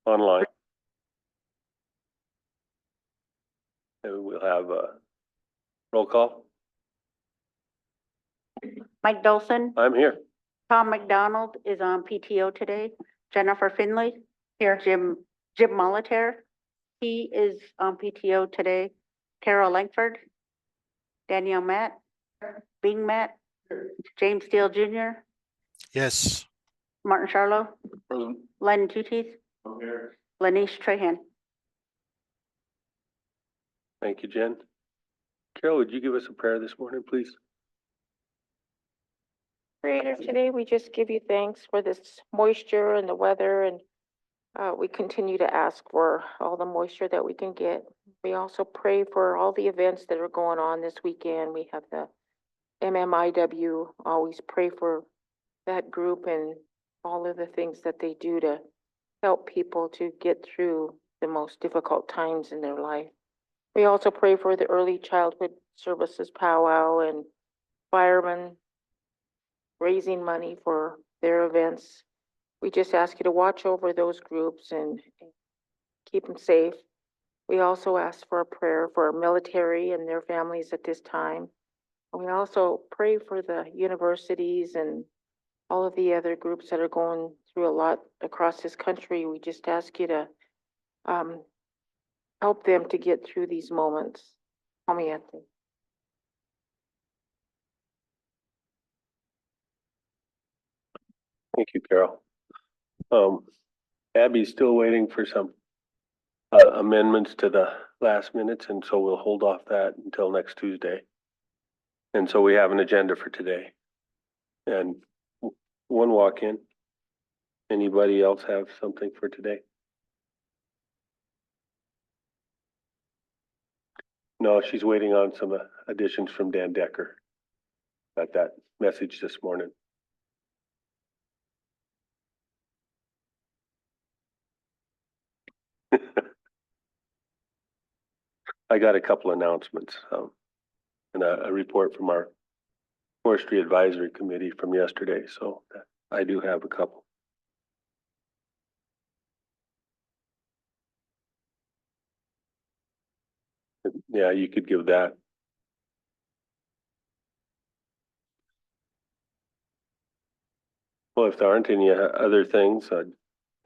online. And we'll have a roll call. Mike Dolson, I'm here. Tom McDonald is on PTO today. Jennifer Finley, here. Jim Molitor, he is on PTO today. Carol Langford, Danielle Matt, Bing Matt, James Steele Jr., Yes. Martin Charlo, Present. Len Tutis, I'm here. Lanice Trahan. Thank you, Jen. Carol, would you give us a prayer this morning, please? Creator, today we just give you thanks for this moisture and the weather, and we continue to ask for all the moisture that we can get. We also pray for all the events that are going on this weekend. We have the MMIW, always pray for that group and all of the things that they do to help people to get through the most difficult times in their life. We also pray for the early childhood services powwow and firemen raising money for their events. We just ask you to watch over those groups and keep them safe. We also ask for a prayer for our military and their families at this time. And we also pray for the universities and all of the other groups that are going through a lot across this country. We just ask you to help them to get through these moments. Call me Anthony. Thank you, Carol. Abby's still waiting for some amendments to the last minutes, and so we'll hold off that until next Tuesday. And so we have an agenda for today. And one walk-in. Anybody else have something for today? No, she's waiting on some additions from Dan Decker. Got that message this morning. I got a couple announcements and a report from our Forestry Advisory Committee from yesterday, so I do have a couple. Yeah, you could give that. Well, if there aren't any other things, I'd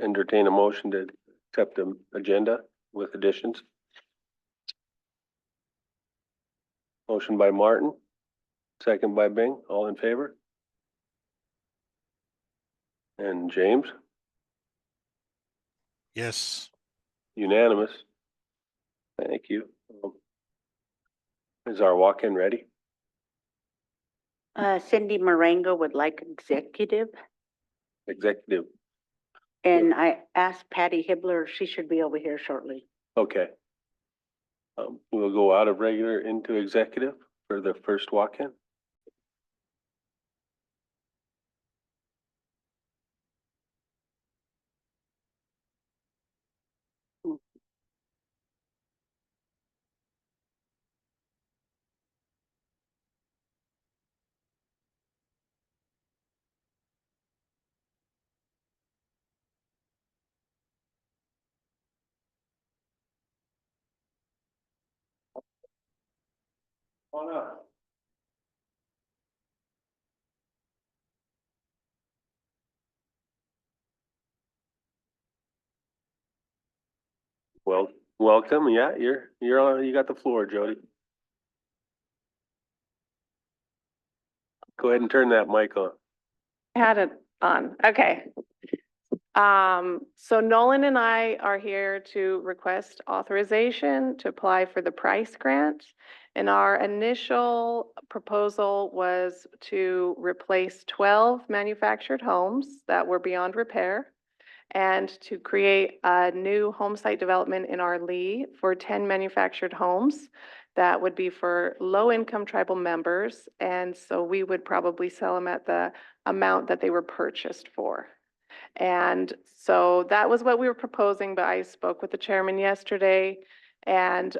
entertain a motion to accept the agenda with additions. Motion by Martin, second by Bing, all in favor? And James? Yes. Unanimous. Thank you. Is our walk-in ready? Cindy Marengo would like executive, Executive, and I asked Patty Hibbler, she should be over here shortly. okay. We'll go out of regular into executive for the first walk-in. On up. Well, welcome. Yeah, you're on. You got the floor, Jody. Go ahead and turn that mic on. Had it on. Okay. So Nolan and I are here to request authorization to apply for the Price Grant. And our initial proposal was to replace 12 manufactured homes that were beyond repair and to create a new home site development in our Lee for 10 manufactured homes. That would be for low-income tribal members. And so we would probably sell them at the amount that they were purchased for. And so that was what we were proposing, but I spoke with the chairman yesterday, and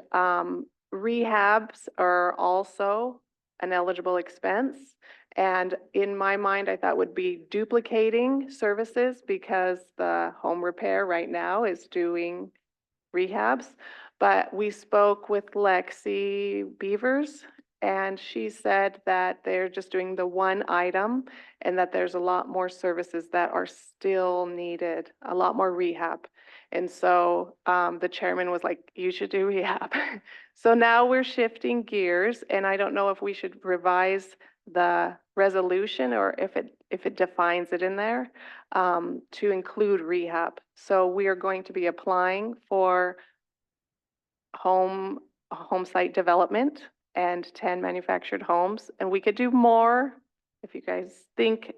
rehabs are also an eligible expense. And in my mind, I thought would be duplicating services because the home repair right now is doing rehabs. But we spoke with Lexi Beavers, and she said that they're just doing the one item and that there's a lot more services that are still needed, a lot more rehab. And so the chairman was like, you should do rehab. So now we're shifting gears, and I don't know if we should revise the resolution or if it defines it in there to include rehab. So we are going to be applying for home site development and 10 manufactured homes, and we could do more if you guys think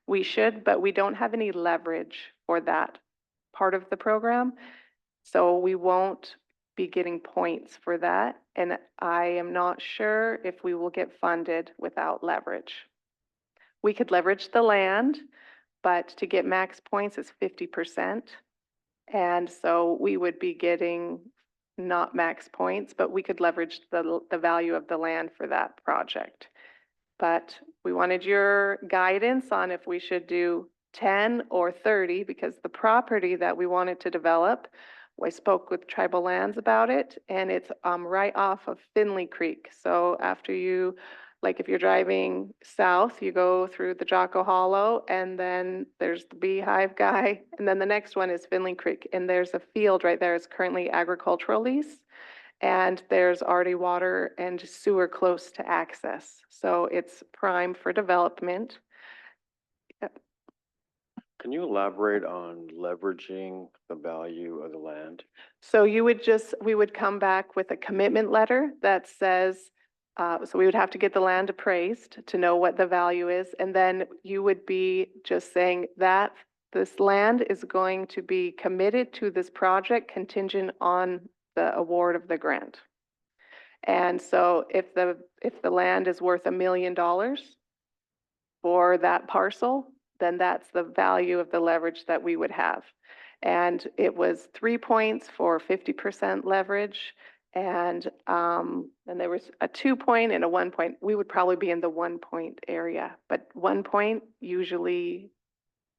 we should, but we don't have any leverage for that part of the program. So we won't be getting points for that, and I am not sure if we will get funded without leverage. We could leverage the land, but to get max points is 50%. And so we would be getting not max points, but we could leverage the value of the land for that project. But we wanted your guidance on if we should do 10 or 30, because the property that we wanted to develop, I spoke with Tribal Lands about it, and it's right off of Finley Creek. So after you, like if you're driving south, you go through the Jocko Hollow, and then there's the Beehive guy, and then the next one is Finley Creek, and there's a field right there. It's currently agricultural lease, and there's already water and sewer close to access. So it's prime for development. Can you elaborate on leveraging the value of the land? So we would come back with a commitment letter that says, so we would have to get the land appraised to know what the value is. And then you would be just saying that this land is going to be committed to this project contingent on the award of the grant. And so if the land is worth $1 million for that parcel, then that's the value of the leverage that we would have. And it was 3 points for 50% leverage. And there was a 2 point and a 1 point. We would probably be in the 1 point area, but 1 point usually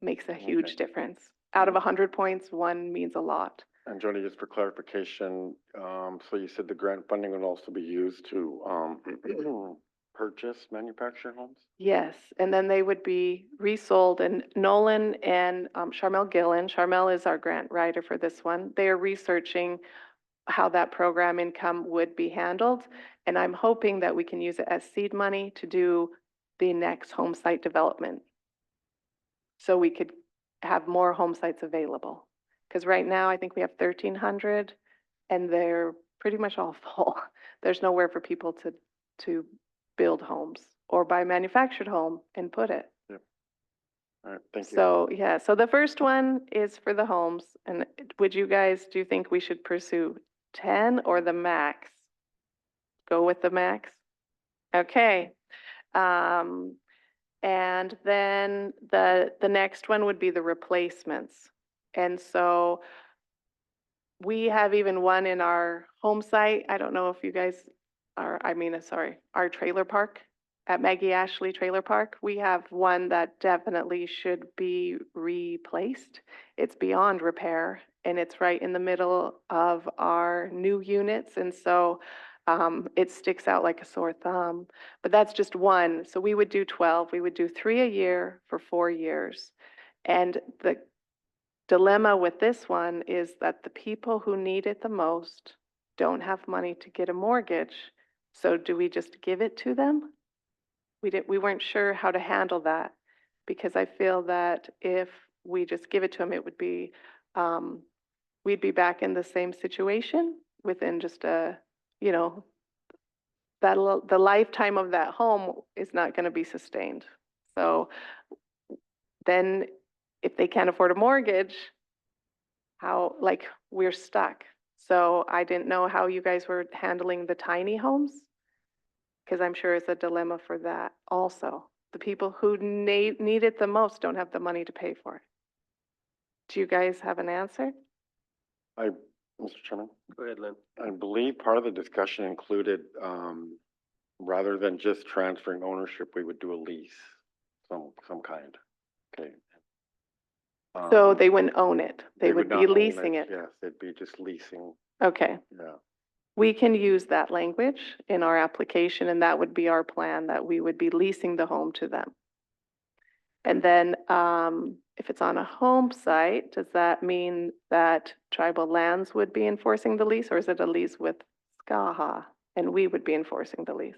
makes a huge Okay. difference. Out of 100 points, 1 means a lot. And Jody, just for clarification, so you said the grant funding would also be used to purchase manufactured homes? Yes, and then they would be resold, and Nolan and Charmel Gillen, Charmel is our grant writer for this one. They are researching how that program income would be handled, and I'm hoping that we can use it as seed money to do the next home site development. So we could have more home sites available. Because right now, I think we have 1,300, and they're pretty much all full. There's nowhere for people to build homes or buy a manufactured home and put it. All right, thank you. So, yeah, so the first one is for the homes. And do you think we should pursue 10 or the max? Go with the max? Okay. And then the next one would be the replacements. And so we have even one in our home site. I don't know if you guys our trailer park at Maggie Ashley Trailer Park. We have one that definitely should be replaced. It's beyond repair, and it's right in the middle of our new units. And so it sticks out like a sore thumb, but that's just one. So we would do 12. We would do 3 a year for 4 years. And the dilemma with this one is that the people who need it the most don't have money to get a mortgage. So do we just give it to them? We weren't sure how to handle that, because I feel that if we just give it to them, it would be, we'd be back in the same situation within just the lifetime of that home is not going to be sustained. So then if they can't afford a mortgage, we're stuck. So I didn't know how you guys were handling the tiny homes, because I'm sure it's a dilemma for that also. The people who need it the most don't have the money to pay for it. Do you guys have an answer? Mr. Chairman, Go ahead, Lynn. I believe part of the discussion included rather than just transferring ownership, we would do a lease, some kind. Okay. So Um, they wouldn't own it. They would not be own leasing it. Yes, they'd be just leasing, Okay. yeah. We can use that language in our application, and that would be our plan, that we would be leasing the home to them. And then, if it's on a home site, does that mean that tribal lands would be enforcing the lease, or is it a lease with SCAHA and we would be enforcing the lease?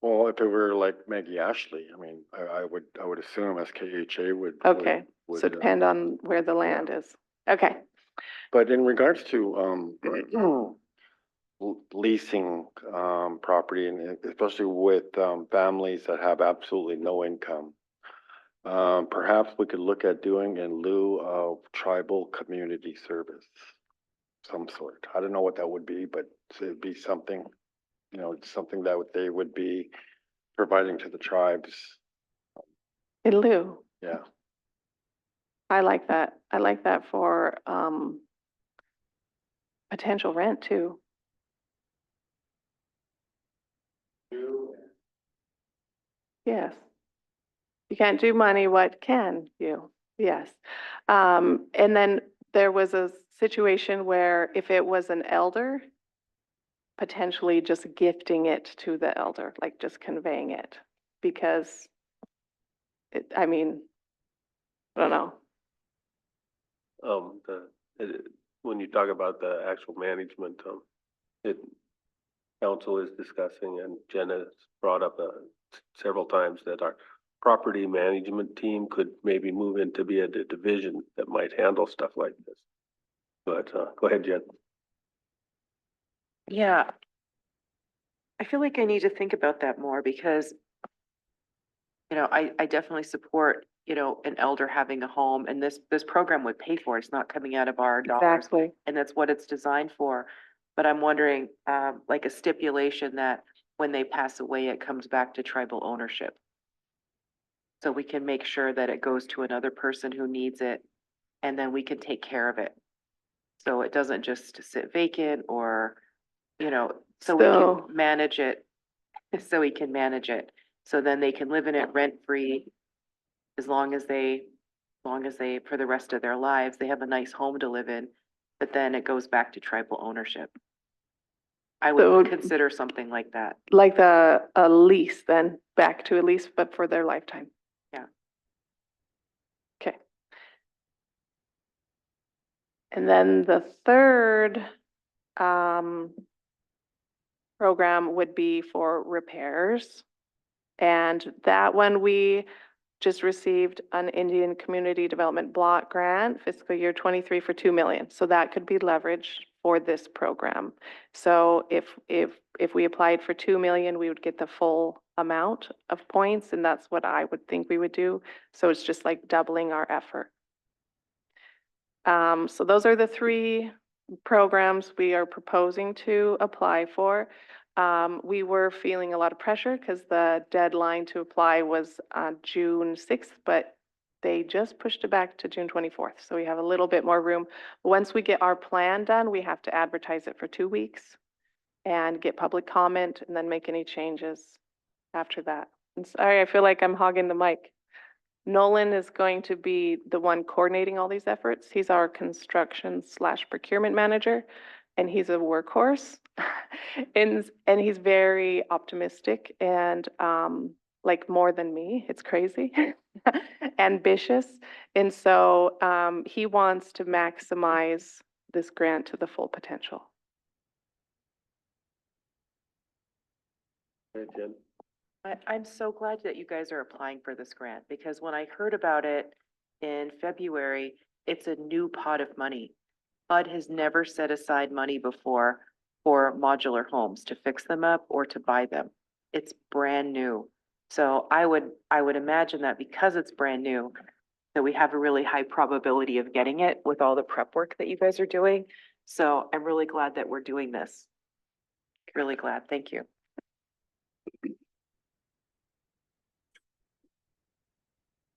Well, if it were like Maggie Ashley, I mean, I would assume SKHA would. Okay, would, so depend on where the land is. Okay, But in regards to, leasing, property and especially with, families that have absolutely no income, perhaps we could look at doing in lieu of tribal community service, some sort. I don't know what that would be, but it'd be something, something that they would be providing to the tribes. in lieu. Yeah. I like that. I like that for, potential rent too. Yes. You can't do money, what can you? Yes. And then there was a situation where if it was an elder, potentially just gifting it to the elder, like just conveying it, because I mean, I don't know. When you talk about the actual management, it, council is discussing, and Jenna's brought up several times that our property management team could maybe move into be a division that might handle stuff like this. But, go ahead, Jen. Yeah. I feel like I need to think about that more because, I definitely support, an elder having a home and this program would pay for it. It's not coming out of our dollars. Exactly. And that's what it's designed for. But I'm wondering, like a stipulation that when they pass away, it comes back to tribal ownership. So we can make sure that it goes to another person who needs it and then we can take care of it. So it doesn't just sit vacant or, so we So- can manage it. So we can manage it. So then they can live in it rent free as long as they, for the rest of their lives, they have a nice home to live in, but then it goes back to tribal ownership. I So- would consider something like that. Like a lease, then back to a lease, but for their lifetime. Yeah. Okay. And then the third, program would be for repairs. And that one, we just received an Indian Community Development Block Grant fiscal year 23 for 2 million. So that could be leveraged for this program. So if we applied for 2 million, we would get the full amount of points, and that's what I would think we would do. So it's just like doubling our effort. So those are the three programs we are proposing to apply for. We were feeling a lot of pressure because the deadline to apply was June 6th, but they just pushed it back to June 24th. So we have a little bit more room. Once we get our plan done, we have to advertise it for 2 weeks and get public comment and then make any changes after that. And sorry, I feel like I'm hogging the mic. Nolan is going to be the one coordinating all these efforts. He's our construction/procurement manager, and he's a workhorse. And he's very optimistic and like more than me. It's crazy. Ambitious. And so he wants to maximize this grant to the full potential. Go ahead, Jen. I'm so glad that you guys are applying for this grant because when I heard about it in February, it's a new pot of money. HUD has never set aside money before for modular homes to fix them up or to buy them. It's brand new. So I would imagine that because it's brand new, that we have a really high probability of getting it with all the prep work that you guys are doing. So I'm really glad that we're doing this. Really glad. Thank you.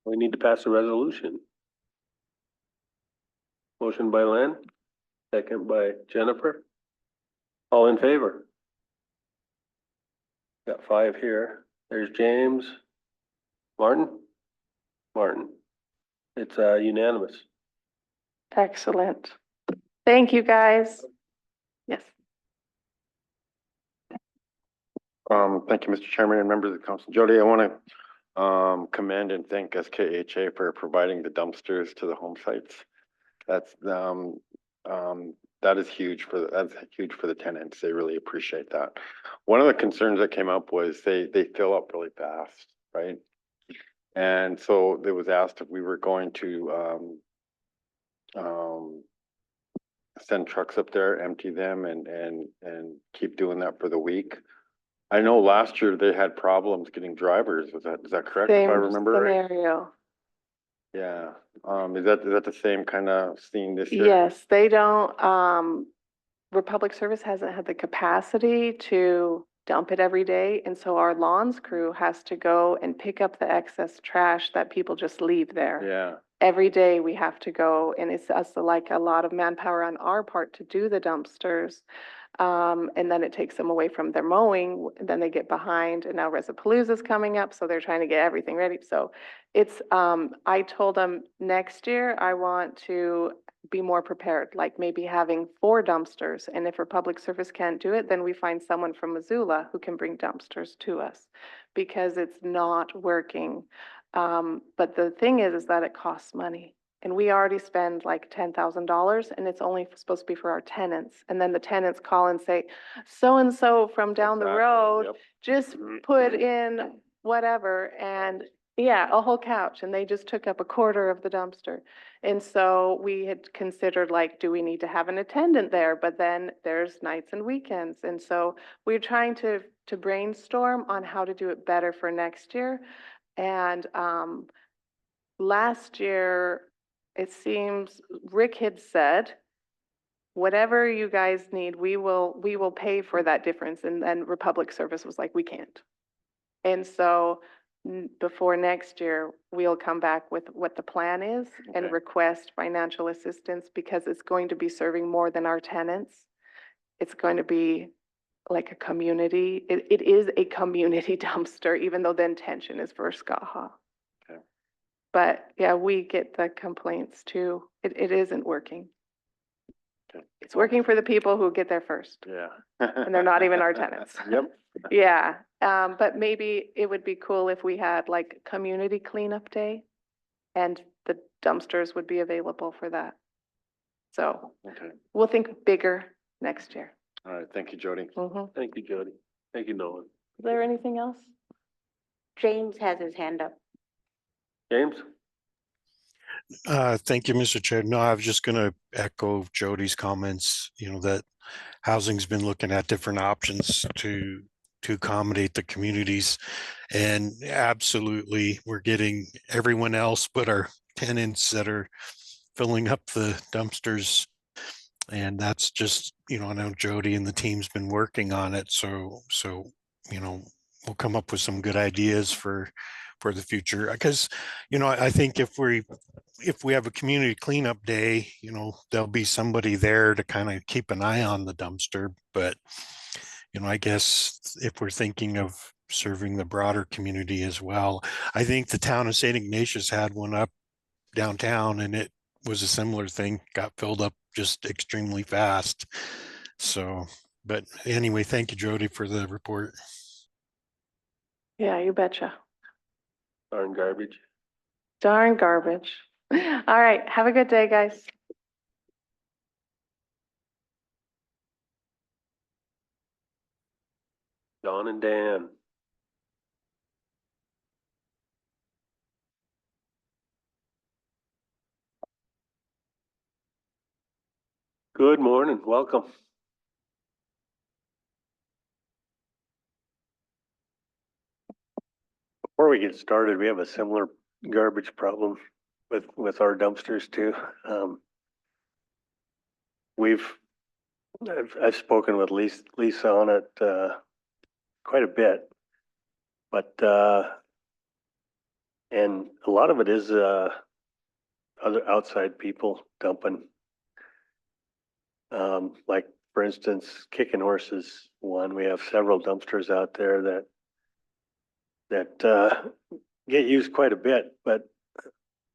We need to pass a resolution. Motion by Len, second by Jennifer. All in favor? Got 5 here. There's James. Martin? Martin. It's unanimous. Excellent. Thank you, guys. Yes. Thank you, Mr. Chairman and members of the council. Jody, I want to commend and thank SKHA for providing the dumpsters to the home sites. That's that is huge that's huge for the tenants. They really appreciate that. One of the concerns that came up was they fill up really fast, right? And so it was asked if we were going to send trucks up there, empty them, and keep doing that for the week. I know last year they had problems getting drivers. Is that correct? If I Same remember right? scenario. Yeah. Is that the same kind of scene this year? Yes, they don't, Republic Service hasn't had the capacity to dump it every day. And so our lawns crew has to go and pick up the excess trash that people just leave there. Yeah. Every day we have to go, and it's us like a lot of manpower on our part to do the dumpsters. And then it takes them away from their mowing, and then they get behind, and now Resapalooza's coming up, so they're trying to get everything ready. So it's, I told them next year I want to be more prepared, like maybe having 4 dumpsters. And if Republic Service can't do it, then we find someone from Missoula who can bring dumpsters to us because it's not working. But the thing is that it costs money. And we already spend like $10,000 and it's only supposed to be for our tenants. And then the tenants call and say, so-and-so from down the Exactly, road, yep. just put in whatever. And yeah, a whole couch. And they just took up a quarter of the dumpster. And so we had considered like, do we need to have an attendant there? But then there's nights and weekends. And so we're trying to brainstorm on how to do it better for next year. And last year, it seems Rick had said, whatever you guys need, we will pay for that difference. And then Republic Service was like, we can't. And so before next year, we'll come back with what the plan is and Okay. request financial assistance because it's going to be serving more than our tenants. It's going to be like a community. It is a community dumpster, even though the intention is for SCAHA. Okay. But yeah, we get the complaints too. It isn't working. Okay. It's working for the people who get there first, Yeah. and they're not even our tenants. Yep. Yeah, but maybe it would be cool if we had like community cleanup day and the dumpsters would be available for that. So Okay. we'll think bigger next year. All right. Thank you, Jody. Is Thank you, Jody. Thank you, Nolan. there anything else? James has his hand up. James? Thank you, Mr. Chair. No, I was just going to echo Jody's comments, that housing's been looking at different options to accommodate the communities. And absolutely, we're getting everyone else but our tenants that are filling up the dumpsters. And that's just, I know Jody and the team's been working on it. So, we'll come up with some good ideas for the future. Because, I think if we have a community cleanup day, there'll be somebody there to kind of keep an eye on the dumpster. But, I guess if we're thinking of serving the broader community as well, I think the town of St. Ignatius had one up downtown and it was a similar thing, got filled up just extremely fast. So, but anyway, thank you, Jody, for the report. Yeah, you betcha. Darn garbage. Darn garbage. All right, have a good day, guys. Don and Dan. Good morning. Welcome. Before we get started, we have a similar garbage problem with our dumpsters too. I've spoken with Lisa on it quite a bit, but and a lot of it is other outside people dumping. Like for instance, Kicking Horses one. We have several dumpsters out there that that, get used quite a bit, but,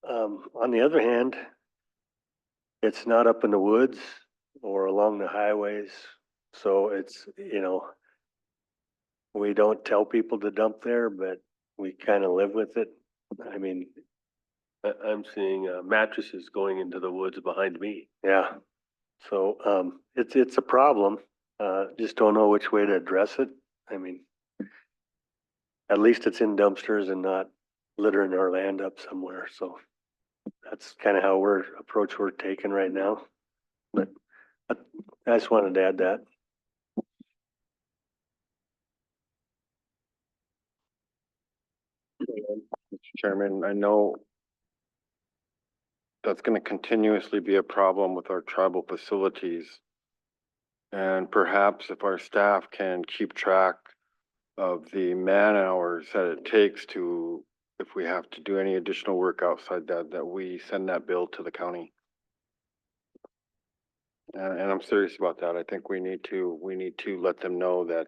on the other hand, it's not up in the woods or along the highways. So it's, we don't tell people to dump there, but we kind of live with it. I mean, I'm seeing mattresses going into the woods behind me. yeah. So, it's a problem. Just don't know which way to address it. I mean, at least it's in dumpsters and not littering our land up somewhere. So that's kind of how we're taking right now. But I just wanted to add that. Mr. Chairman, I know that's gonna continuously be a problem with our tribal facilities. And perhaps if our staff can keep track of the man hours that it takes to, if we have to do any additional work outside that, that we send that bill to the county. And I'm serious about that. I think we need to let them know that,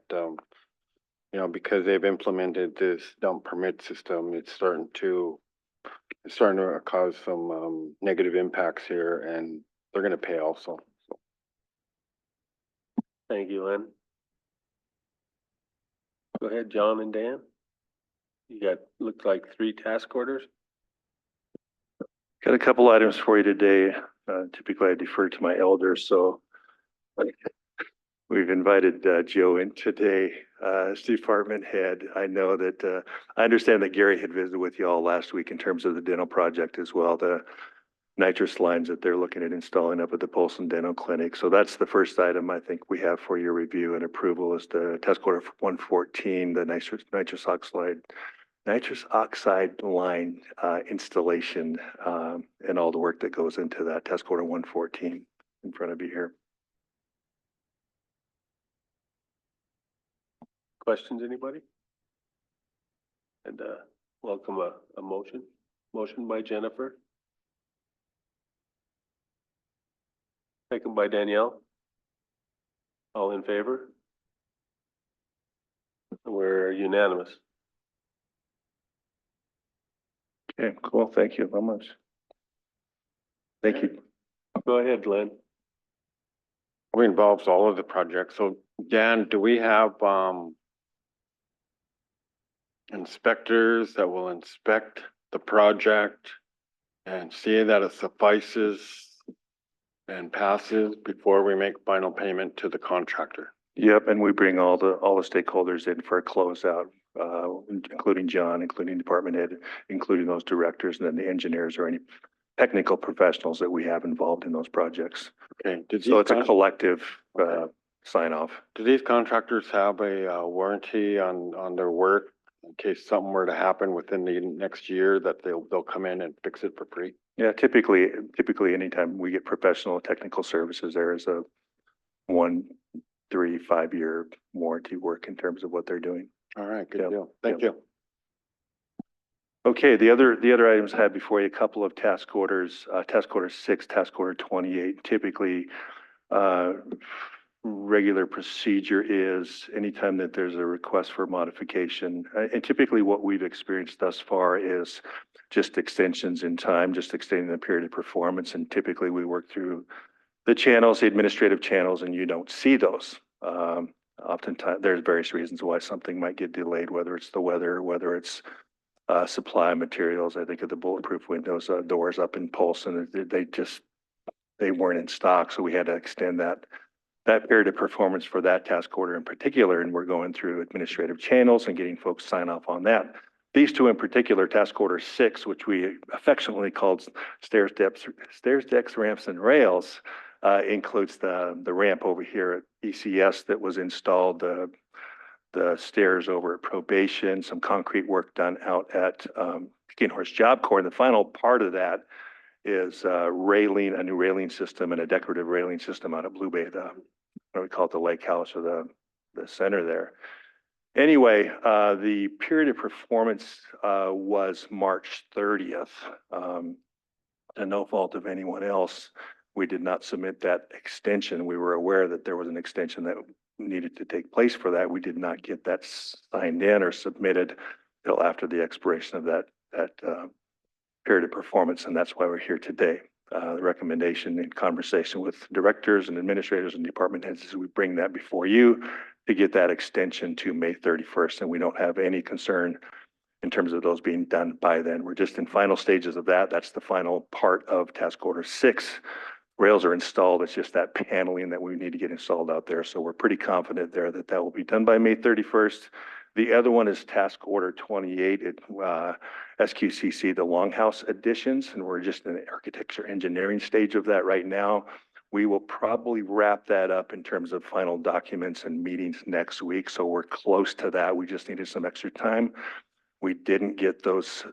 because they've implemented this dump permit system, it's starting to cause some, negative impacts here, and they're gonna pay also. Thank you, Len. Go ahead, John and Dan. You got, looked like 3 task orders. Got a couple items for you today. Typically I defer to my elders, so we've invited Joe in today, as department head. I know that, I understand that Gary had visited with you all last week in terms of the dental project as well, the nitrous lines that they're looking at installing up at the Polson Dental Clinic. So that's the first item I think we have for your review and approval is the task order 114, the nitrous oxide line installation and all the work that goes into that. Task order 114 in front of you here. Questions, anybody? And welcome a motion. Motion by Jennifer. Second by Danielle. All in favor? We're unanimous. Okay, cool. Thank you very much. Thank you. Go ahead, Glenn. It involves all of the projects. So Dan, do we have, inspectors that will inspect the project and see that it suffices and passes before we make final payment to the contractor? Yep, and we bring all the stakeholders in for a closeout, including John, including department head, including those directors, and then the engineers or any technical professionals that we have involved in those projects. Okay. So it's a collective sign off. Do these contractors have a warranty on their work in case something were to happen within the next year that they'll come in and fix it for free? Yeah, typically anytime we get professional technical services, there is a 1, 3, 5 year warranty work in terms of what they're doing. All right, good Yep. deal. Thank you. Okay, the other items I had before you, a couple of task orders, task order 6, task order 28. Typically, regular procedure is anytime that there's a request for modification, and typically what we've experienced thus far is just extensions in time, just extending the period of performance. And typically we work through the channels, the administrative channels, and you don't see those. Oftentimes there's various reasons why something might get delayed, whether it's the weather, whether it's supply materials. I think of the bulletproof windows, doors up in Polson, they weren't in stock. So we had to extend that period of performance for that task order in particular. And we're going through administrative channels and getting folks sign off on that. These two in particular, task order 6, which we affectionately called stairs, decks, ramps, and rails, includes the ramp over here at ECS that was installed, the stairs over at probation, some concrete work done out at Kicking Horse Job Corps. And the final part of that is a new railing system and a decorative railing system out at Blue Bay, what we call it the lake house or the center there. Anyway, the period of performance was March 30th. To no fault of anyone else, we did not submit that extension. We were aware that there was an extension that needed to take place for that. We did not get that signed in or submitted till after the expiration of that period of performance, and that's why we're here today. The recommendation in conversation with directors and administrators and department heads is we bring that before you to get that extension to May 31st, and we don't have any concern in terms of those being done by then. We're just in final stages of that. That's the final part of task order 6. Rails are installed. It's just that paneling that we need to get installed out there. So we're pretty confident there that that will be done by May 31st. The other one is task order 28, SQCC, the Longhouse additions, and we're just in the architecture engineering stage of that right now. We will probably wrap that up in terms of final documents and meetings next week. So we're close to that. We just needed some extra time. We didn't get those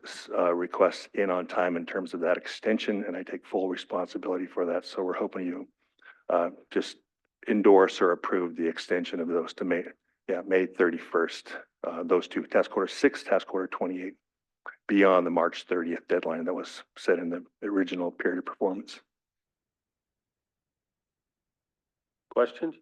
requests in on time in terms of that extension, and I take full responsibility for that. So we're hoping you just endorse or approve the extension of those to May 31st. Those two, task order 6, task order 28, beyond the March 30th deadline that was set in the original period of performance. Questions?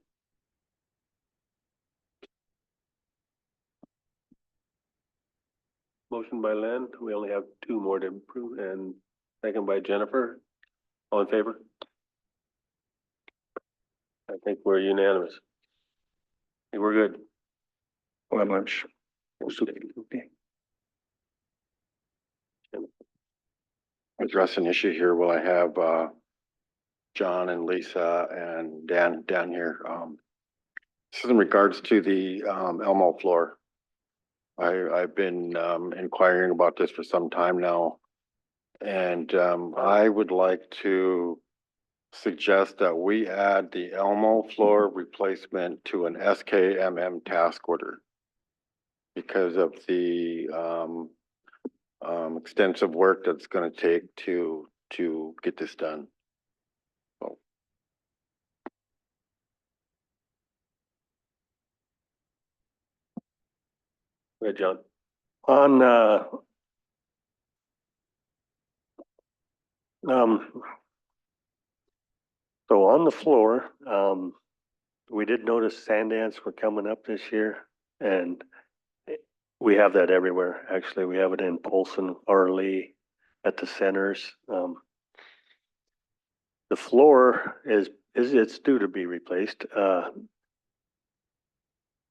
Motion by Len, we only have 2 more to approve, and second by Jennifer. All in favor? I think we're unanimous. I think we're good. Well, I'm sure. Address an issue here. Will I have, John and Lisa and Dan down here? This is in regards to the, Elmo floor. I've been, inquiring about this for some time now. And, I would like to suggest that we add the Elmo floor replacement to an SKMM task order because of the, extensive work that's gonna take to get this done. So. Go ahead, John. On, so on the floor, we did notice Sundance were coming up this year, and we have that everywhere. Actually, we have it in Polson, Arley, at the centers. The floor it's due to be replaced.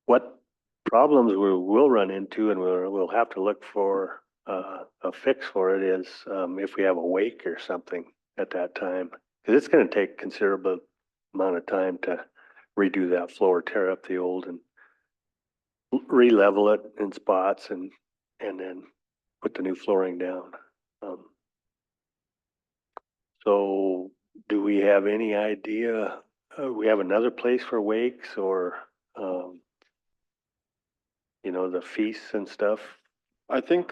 What problems we will run into, and we'll have to look for a fix for it, is if we have a wake or something at that time, because it's going to take considerable amount of time to redo that floor, tear up the old and re-level it in spots, and then put the new flooring down. So do we have any idea? We have another place for wakes, or the feasts and stuff? I think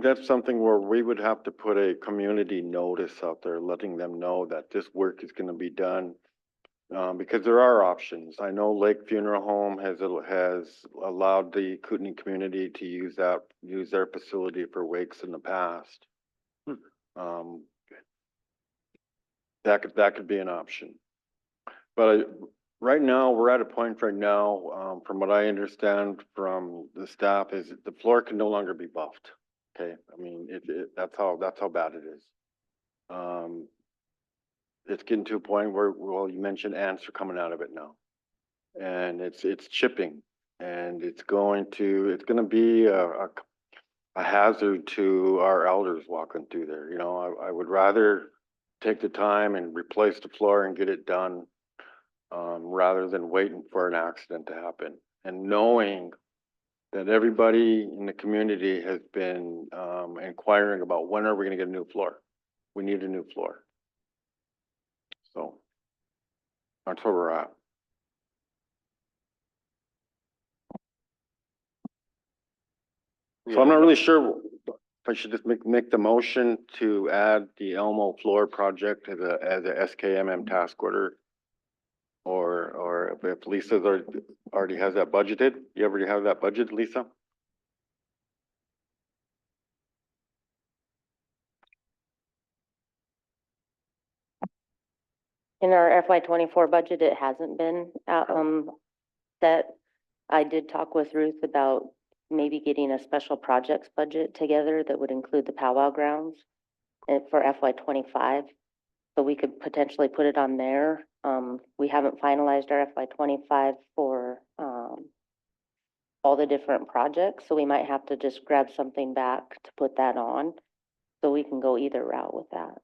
that's something where we would have to put a community notice out there, letting them know that this work is gonna be done. Because there are options. I know Lake Funeral Home has allowed the Kootenai community to use their facility for wakes in the past. That could be an option. But right now, we're at a point right now, from what I understand from the staff, is the floor can no longer be buffed. Okay, I mean, that's how bad it is. It's getting to a point where, well, you mentioned ants are coming out of it now. And it's chipping, and it's gonna be a hazard to our elders walking through there. I would rather take the time and replace the floor and get it done, rather than waiting for an accident to happen. And knowing that everybody in the community has been, inquiring about when are we gonna get a new floor? We need a new floor. So that's where we're at. So I'm not really sure if I should just make the motion to add the Elmo floor project as a SKMM task order. Or if Lisa already has that budgeted. You already have that budget, Lisa? In our FY 24 budget, it hasn't been set. I did talk with Ruth about maybe getting a special projects budget together that would include the powwow grounds for FY 25. So we could potentially put it on there. We haven't finalized our FY 25 for, all the different projects, so we might have to just grab something back to put that on. So we can go either route with that.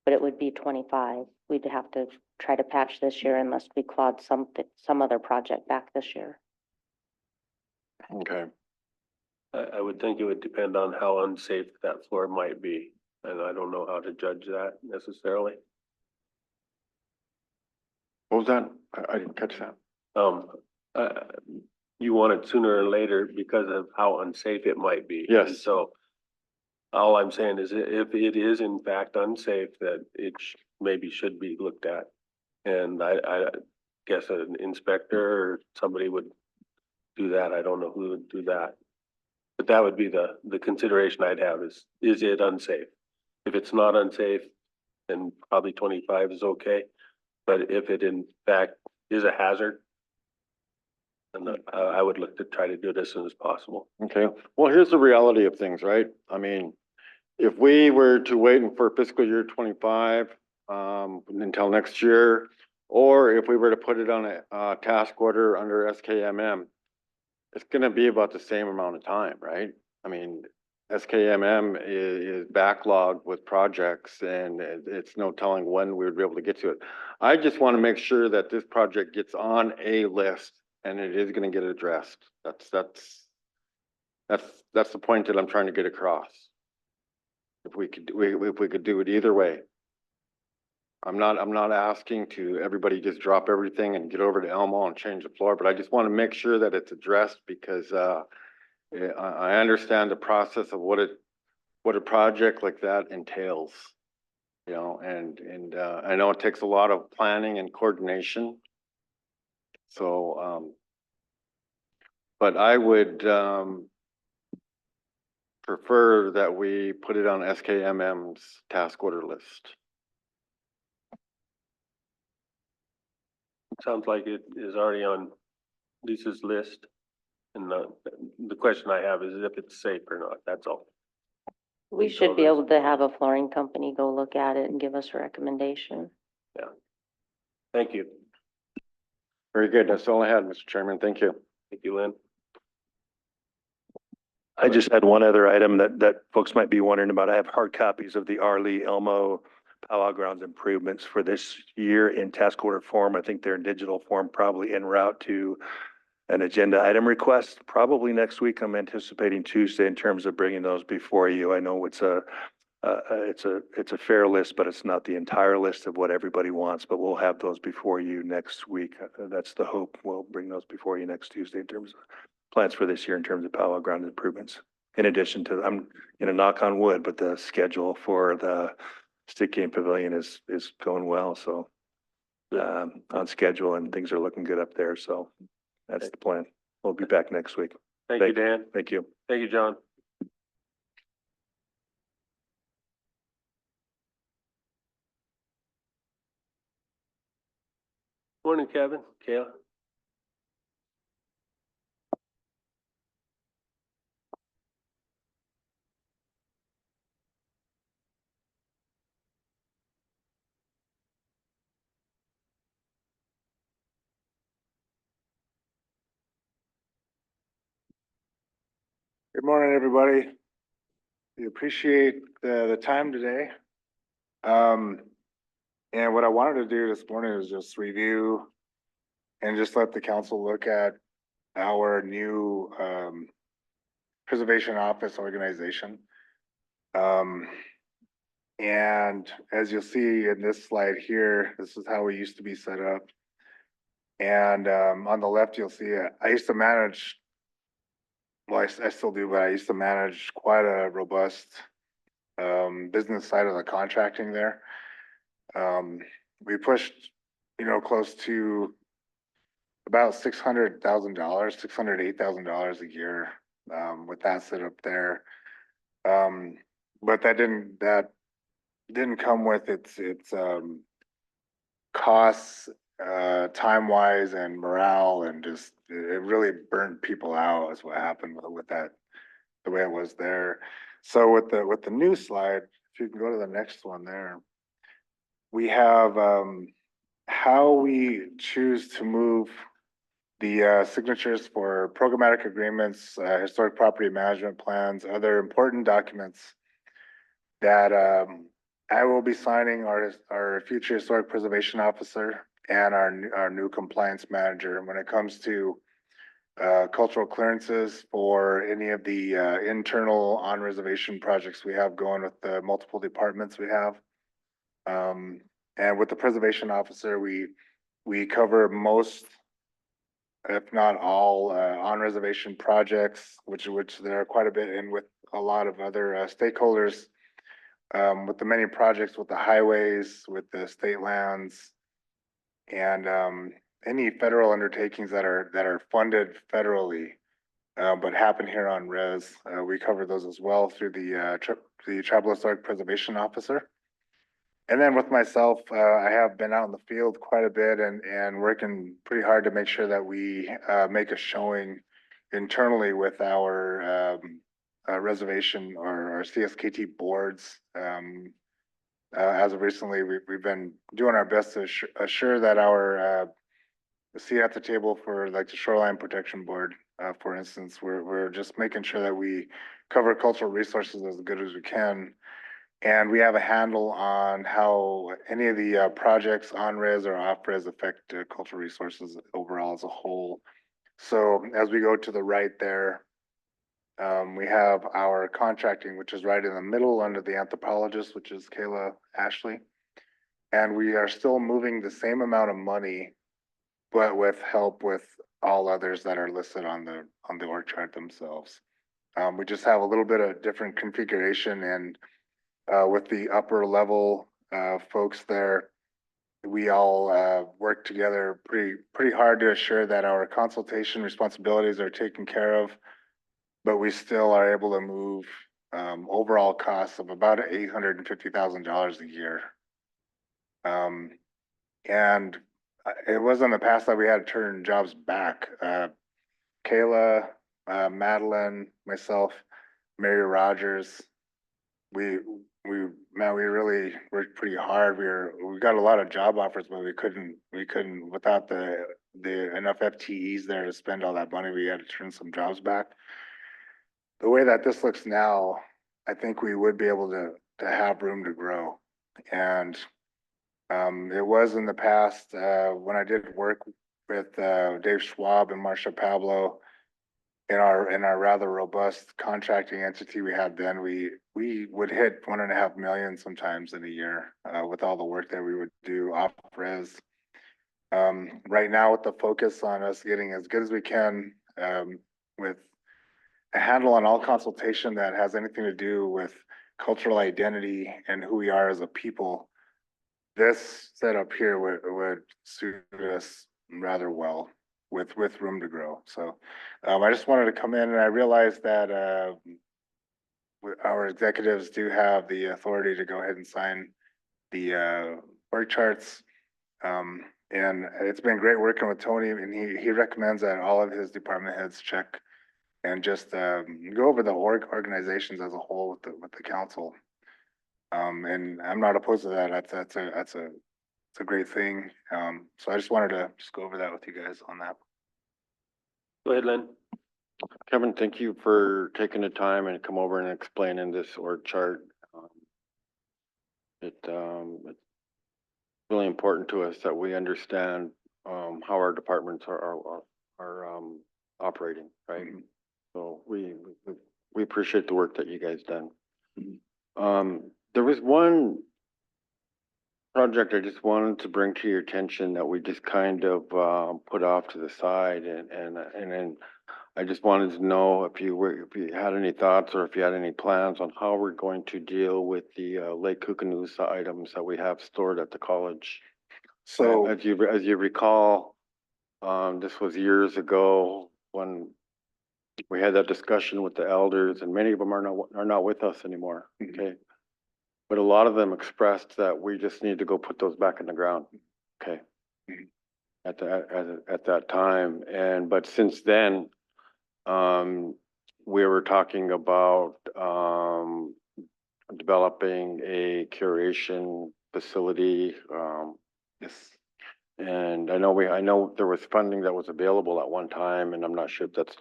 But it would be 25. We'd have to try to patch this year unless we clawed some other project back this year. Okay. I would think it would depend on how unsafe that floor might be, and I don't know how to judge that necessarily. What was that? I didn't catch that. Uh, you want it sooner or later because of how unsafe it might be. Yes. And so all I'm saying is if it is in fact unsafe, that it maybe should be looked at. And I guess an inspector or somebody would do that. I don't know who would do that. But that would be the consideration I'd have is it unsafe? If it's not unsafe, then probably 25 is okay. But if it in fact is a hazard, then I would look to try to do it as soon as possible. Okay, well, here's the reality of things, right? I mean, if we were to wait for fiscal year 25, until next year, or if we were to put it on a task order under SKMM, it's gonna be about the same amount of time, right? I mean, SKMM is backlogged with projects and it's no telling when we would be able to get to it. I just want to make sure that this project gets on a list and it is gonna get addressed. That's the point that I'm trying to get across. If we could do it either way. I'm not asking to everybody just drop everything and get over to Elmo and change the floor, but I just want to make sure that it's addressed because, I understand the process of what a project like that entails. You know, and I know it takes a lot of planning and coordination. So, but I would, prefer that we put it on SKMM's task order list. Sounds like it is already on Lisa's list. And the question I have is if it's safe or not, that's all. We should be able to have a flooring company go look at it and give us a recommendation. Thank you. Very good. That's all I had, Mr. Chairman. Thank you. Thank you, Lynn. I just had one other item that folks might be wondering about. I have hard copies of the Arley Elmo Powwow Grounds improvements for this year in task order form. I think they're in digital form, probably en route to an agenda item request. Probably next week. I'm anticipating Tuesday in terms of bringing those before you. I know it's a fair list, but it's not the entire list of what everybody wants, but we'll have those before you next week. That's the hope. We'll bring those before you next Tuesday in terms of plans for this year in terms of powwow ground improvements. In addition to, I'm gonna knock on wood, but the schedule for the Stick Game Pavilion is going well, so on schedule and things are looking good up there, so that's the plan. We'll be back next week. Thank you, Dan. Thank you. Thank you, John. Morning, Kevin. Kayla. Good morning, everybody. We appreciate the time today. And what I wanted to do this morning is just review and just let the council look at our new preservation office organization. And as you'll see in this slide here, this is how we used to be set up. And on the left, you'll see I used to manage, well, I still do, but I used to manage quite a robust business side of the contracting there. We pushed, close to about $600,000, $608,000 a year with that set up there. But that didn't come with its costs time-wise and morale, and just, it really burnt people out is what happened with that, the way it was there. So with the new slide, if you can go to the next one there, we have, how we choose to move the signatures for programmatic agreements, historic property management plans, other important documents that I will be signing, our future historic preservation officer and our new compliance manager. And when it comes to cultural clearances for any of the internal on-reservation projects we have going with the multiple departments we have. And with the preservation officer, we cover most, if not all, on-reservation projects, which there are quite a bit, and with a lot of other stakeholders, with the many projects with the highways, with the state lands, and any federal undertakings that are funded federally, but happen here on res. We cover those as well through the Tribal Historic Preservation Officer. And then with myself, I have been out in the field quite a bit and working pretty hard to make sure that we make a showing internally with our reservation or our CSKT boards. As of recently, we've been doing our best to assure that our seat at the table for like the Shoreline Protection Board, for instance, we're just making sure that we cover cultural resources as good as we can. And we have a handle on how any of the projects on res or off res affect cultural resources overall as a whole. So as we go to the right there, we have our contracting, which is right in the middle under the anthropologist, which is Kayla Ashley. And we are still moving the same amount of money, but with help with all others that are listed on the org chart themselves. We just have a little bit of different configuration, and with the upper level folks there, we all work together pretty hard to assure that our consultation responsibilities are taken care of, but we still are able to move overall costs of about $850,000 a year. And it was in the past that we had to turn jobs back. Kayla, Madeline, myself, Mary Rogers, we really worked pretty hard. We got a lot of job offers, but we couldn't without the enough FTEs there to spend all that money. We had to turn some jobs back. The way that this looks now, I think we would be able to have room to grow. And it was in the past when I did work with Dave Schwab and Marcia Pablo in our rather robust contracting entity we had then, we would hit 1.5 million sometimes in a year with all the work that we would do off res. Right now, with the focus on us getting as good as we can with a handle on all consultation that has anything to do with cultural identity and who we are as a people, this setup here would suit us rather well with room to grow. So I just wanted to come in, and I realized that our executives do have the authority to go ahead and sign the org charts. And it's been great working with Tony, and he recommends that all of his department heads check and just go over the organizations as a whole with the council. And I'm not opposed to that. That's a great thing. So I just wanted to just go over that with you guys on that. Go ahead, Len. Kevin, thank you for taking the time and come over and explaining this org chart. It's really important to us that we understand how our departments are operating, right? Mm-hmm. So we appreciate the work that you guys done. Mm-hmm. There was one project I just wanted to bring to your attention that we just kind of put off to the side, and then I just wanted to know if you had any thoughts or if you had any plans on how we're going to deal with the Lake Koocanusa items that we have stored at the college. So as you recall, this was years ago when we had that discussion with the elders, and many of them are not with us anymore. Mm-hmm. Okay. But a lot of them expressed that we just need to go put those back in the ground. Okay. Mm-hmm. at that time. But since then, we were talking about, developing a curation facility, Yes. and I know there was funding that was available at one time, and I'm not sure if that's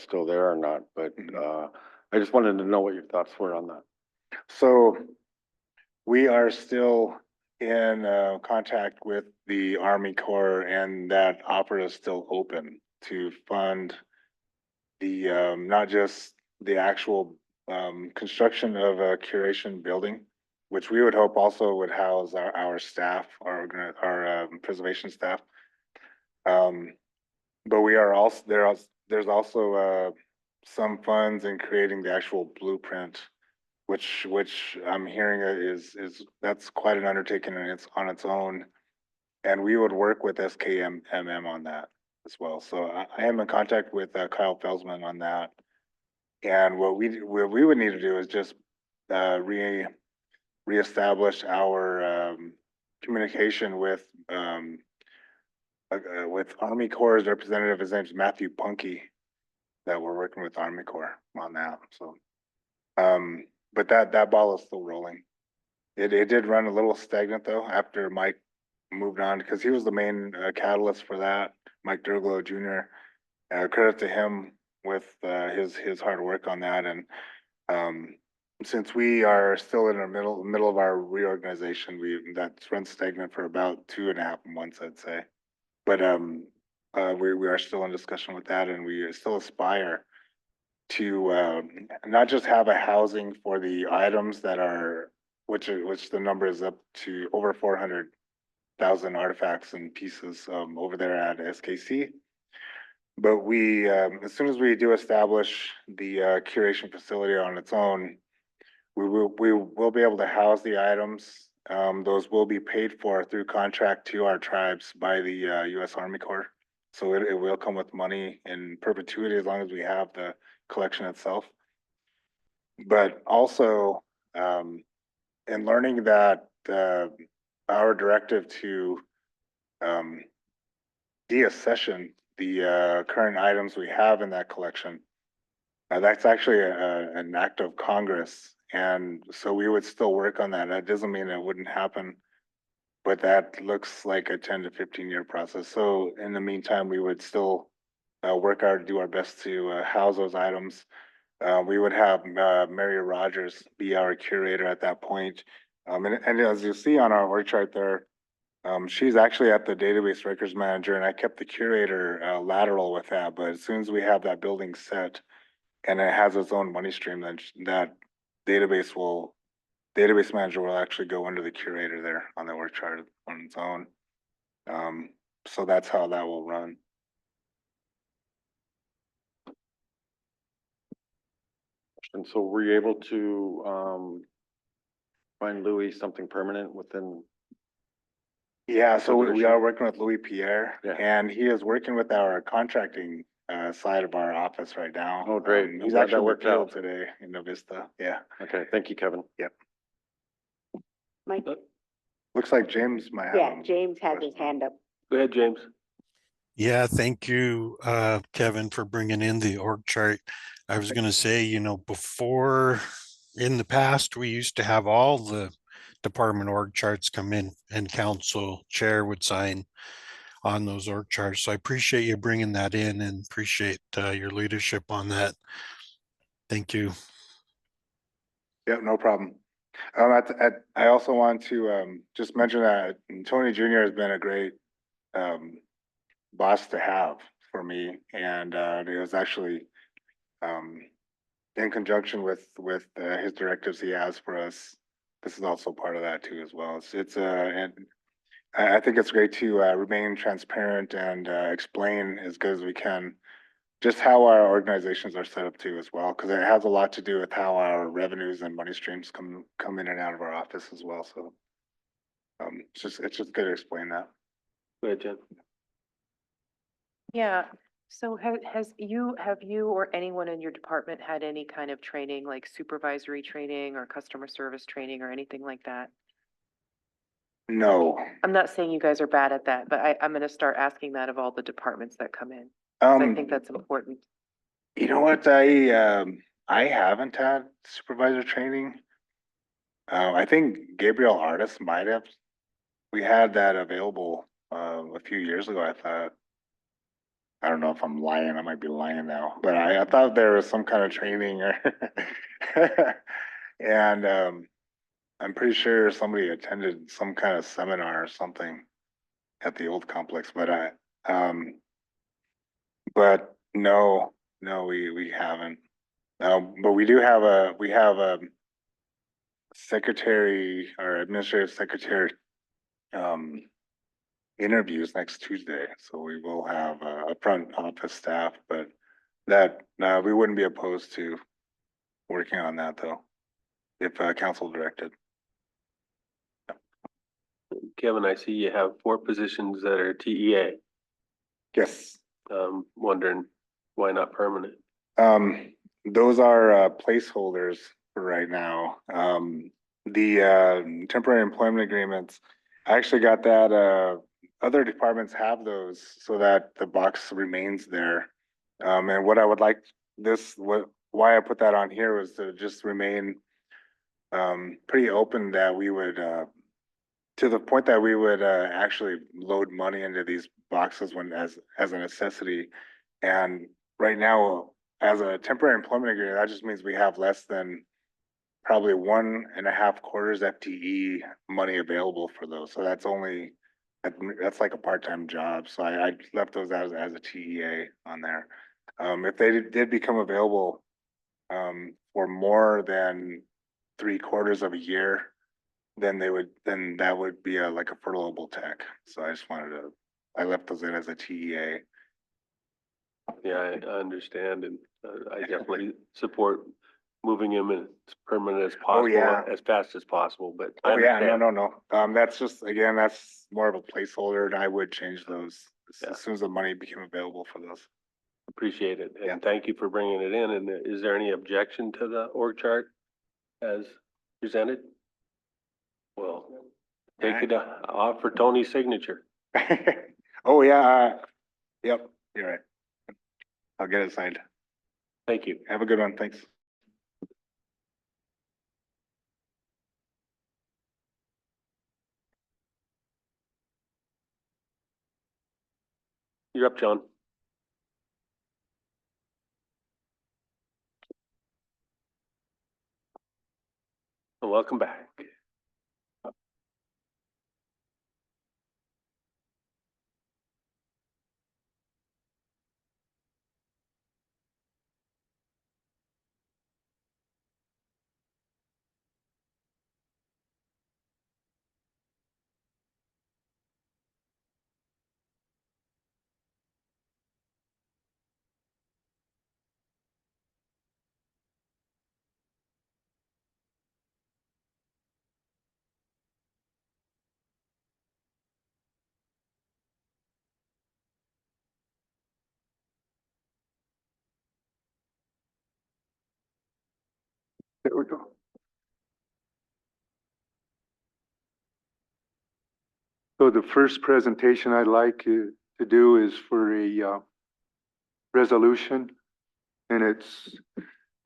still there or not, but, I just wanted to know what your thoughts were on that. So we are still in contact with the Army Corps, and that offer is still open to fund the not just the actual construction of a curation building, which we would hope also would house our staff, our preservation staff. But we are also there's also some funds in creating the actual blueprint, which I'm hearing is that's quite an undertaking and it's on its own. And we would work with SKMM on that as well. So I am in contact with Kyle Felsman on that. And what we would need to do is just reestablish our communication with Army Corps' representative. His name's Matthew Punky, that we're working with Army Corps on that. So, but that ball is still rolling. It did run a little stagnant though after Mike moved on, because he was the main catalyst for that. Mike Durglow Jr. Credit to him with his hard work on that. And since we are still in the middle of our reorganization, that's run stagnant for about 2.5 months, I'd say. But we are still in discussion with that, and we still aspire to not just have a housing for the items that are, which the number is up to over 400,000 artifacts and pieces over there at SKC. But we, as soon as we do establish the curation facility on its own, we will be able to house the items. Those will be paid for through contract to our tribes by the U.S. Army Corps. So it will come with money in perpetuity as long as we have the collection itself. But also, in learning that our directive to deaccession the current items we have in that collection, that's actually an act of Congress. And so we would still work on that. That doesn't mean it wouldn't happen, but that looks like a 10 to 15-year process. So in the meantime, we would still work hard to do our best to house those items. We would have Mary Rogers be our curator at that point. And as you see on our org chart there, she's actually at the database records manager, and I kept the curator lateral with that. But as soon as we have that building set and it has its own money stream, then that database manager will actually go under the curator there on the org chart on its own. So that's how that will run. And so were you able to, find Louis something permanent within? Yeah, so we are working with Louis Pierre, Yeah. and he is working with our contracting side of our office right now. Oh, great. I'm He's glad that actually worked worked out out. today in Novista. Yeah. Okay, thank you, Kevin. Mike? Looks like James might have. Yeah, James has his hand up. Go ahead, James. Yeah, thank you, Kevin, for bringing in the org chart. I was gonna say, before, in the past, we used to have all the department org charts come in and council chair would sign on those org charts. So I appreciate you bringing that in and appreciate your leadership on that. Thank you. Yep, no problem. I also want to just mention that Tony Jr. has been a great boss to have for me, and it was actually in conjunction with his directives he has for us. This is also part of that too as well. And I think it's great to remain transparent and explain as good as we can just how our organizations are set up too as well, because it has a lot to do with how our revenues and money streams come in and out of our office as well. So it's just good to explain that. Go ahead, Jen. Yeah, so have you or anyone in your department had any kind of training, like supervisory training or customer service training or anything like that? No. I'm not saying you guys are bad at that, but I'm gonna start asking that of all the departments that come in. 'Cause I think that's important. You know what, I haven't had supervisor training. I think Gabriel Artis might have. We had that available, a few years ago, I thought. I don't know if I'm lying, I might be lying now, but I thought there was some kind of training or. And, I'm pretty sure somebody attended some kind of seminar or something at the old complex, um, but no, we haven't. But we have a secretary or administrative secretary, um, interviews next Tuesday, so we will have a front office staff, but we wouldn't be opposed to working on that though, if, council directed. Kevin, I see you have 4 positions that are TEA. Yes. Wondering why not permanent? Those are, placeholders for right now. The temporary employment agreements, I actually got that, other departments have those so that the box remains there. And what I would like why I put that on here was to just remain, pretty open that we would, to the point that we would, actually load money into these boxes as a necessity. And right now, as a temporary employment agreement, that just means we have less than probably 1.5 quarters FTE money available for those. So that's like a part-time job. So I left those as a TEA on there. If they did become available, for more than 3/4 of a year, then that would be like a furloughable tech. So I left those in as a TEA. Yeah, I understand, and I definitely support moving him as permanent as possible, yeah. as fast as possible, but I Oh, yeah, understand. no. That's just, again, that's more of a placeholder and I would change those Yeah. as soon as the money became available for those. Appreciate it, Yeah. and thank you for bringing it in. And is there any objection to the org chart as presented? Well, take it off for Tony's signature. Oh, yeah, yep, you're right. I'll get it signed. Thank you. Have a good one, thanks. You're up, John. And welcome back. There we go. So the first presentation I'd like to do is for a resolution. And it's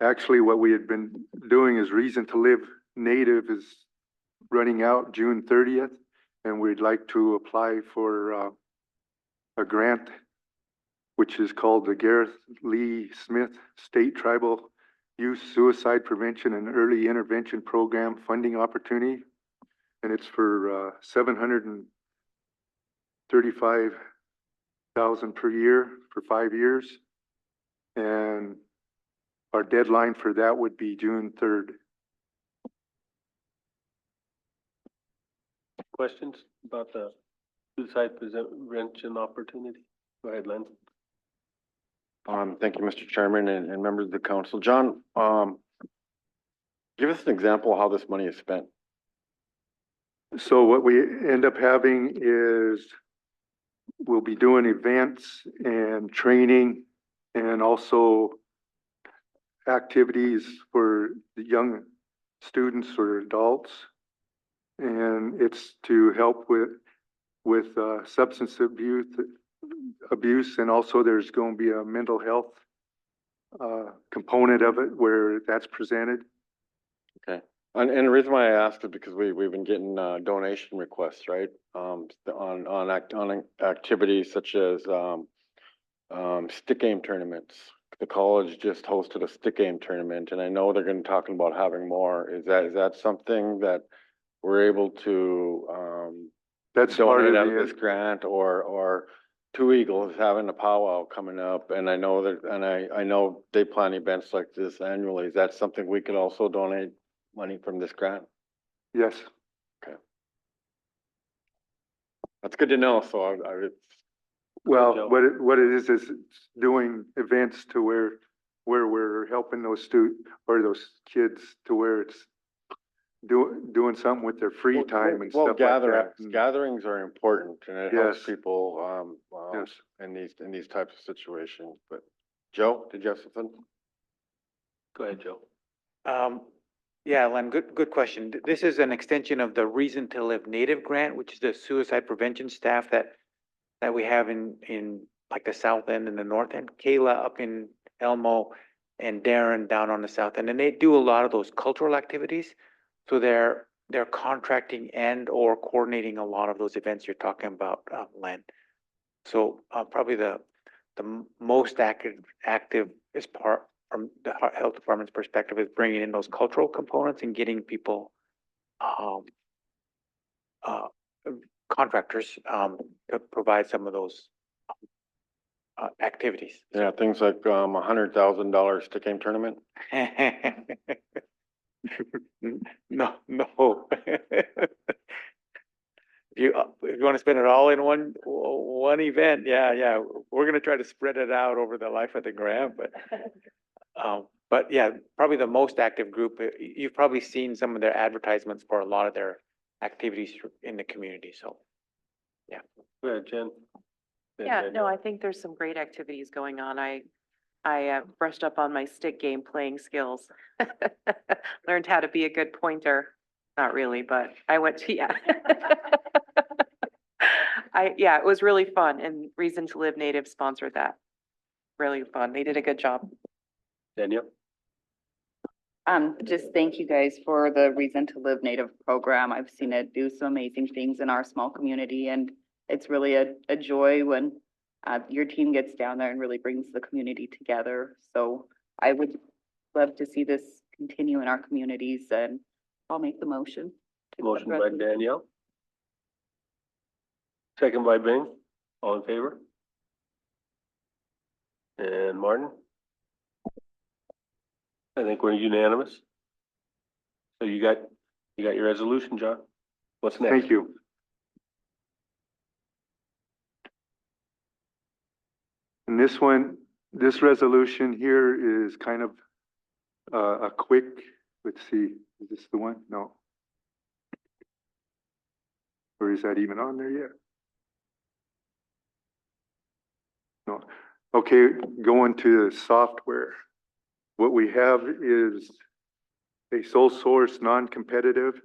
actually what we had been doing is Reason to Live Native is running out June 30th. And we'd like to apply for a grant, which is called the Gareth Lee Smith State Tribal Youth Suicide Prevention and Early Intervention Program Funding Opportunity. And it's for $735,000 per year for 5 years. And our deadline for that would be June 3rd. Questions about the suicide prevention opportunity? Go ahead, Len. Thank you, Mr. Chairman and members of the council. John, give us an example of how this money is spent. So what we end up having is we'll be doing events and training and also activities for the young students or adults. And it's to help with substance abuse, and also there's going to be a mental health component of it where that's presented. Okay. And the reason why I asked is because we've been getting donation requests, right? On activities such as stick game tournaments. The college just hosted a stick game tournament, and I know they're going to talking about having more. Is that something that we're able to That's part donate of out of this grant, or Two Eagles having a powwow coming up, and I know that, and I know they plan events like this annually. Is that something we could also donate money from this grant? Yes. That's good to know. So Well, Joe. what it is it's doing events to where we're helping those those kids to where it's doing something with their free time and well, stuff like that. gatherings are important, and it helps Yes. people Yes. in these types of situations. But Joe, did you have something? Go ahead, Joe. Yeah, Len, good question. This is an extension of the Reason to Live Native grant, which is the suicide prevention staff that we have in like the south end and the north end. Kayla up in Elmo and Darren down on the south end, and they do a lot of those cultural activities. So they're contracting and or coordinating a lot of those events you're talking about, Len. So probably the most active is part from the health department's perspective is bringing in those cultural components and getting people contractors to provide some of those activities. Yeah, things like $100,000 stick game tournament. No. If you want to spend it all in one event, yeah, we're gonna try to spread it out over the life of the grant, but yeah, probably the most active group. You've probably seen some of their advertisements for a lot of their activities in the community. So, yeah. Go ahead, Jen. Yeah, no, I think there's some great activities going on. I brushed up on my stick game playing skills. Learned how to be a good pointer. Not really, but I went to, yeah. Yeah, it was really fun, and Reason to Live Native sponsored that. Really fun. They did a good job. Danielle? Just thank you guys for the Reason to Live Native program. I've seen it do some amazing things in our small community, and it's really a joy when your team gets down there and really brings the community together. So I would love to see this continue in our communities, and I'll make the motion. Motion by Danielle. Second by Bing. All in favor? And Martin? I think we're unanimous. So you got your resolution, John? What's next? Thank you. And this resolution here is kind of a quick, let's see, is this the one? No. Or is that even on there yet? No. Okay, going to the software. What we have is a sole source non-competitive,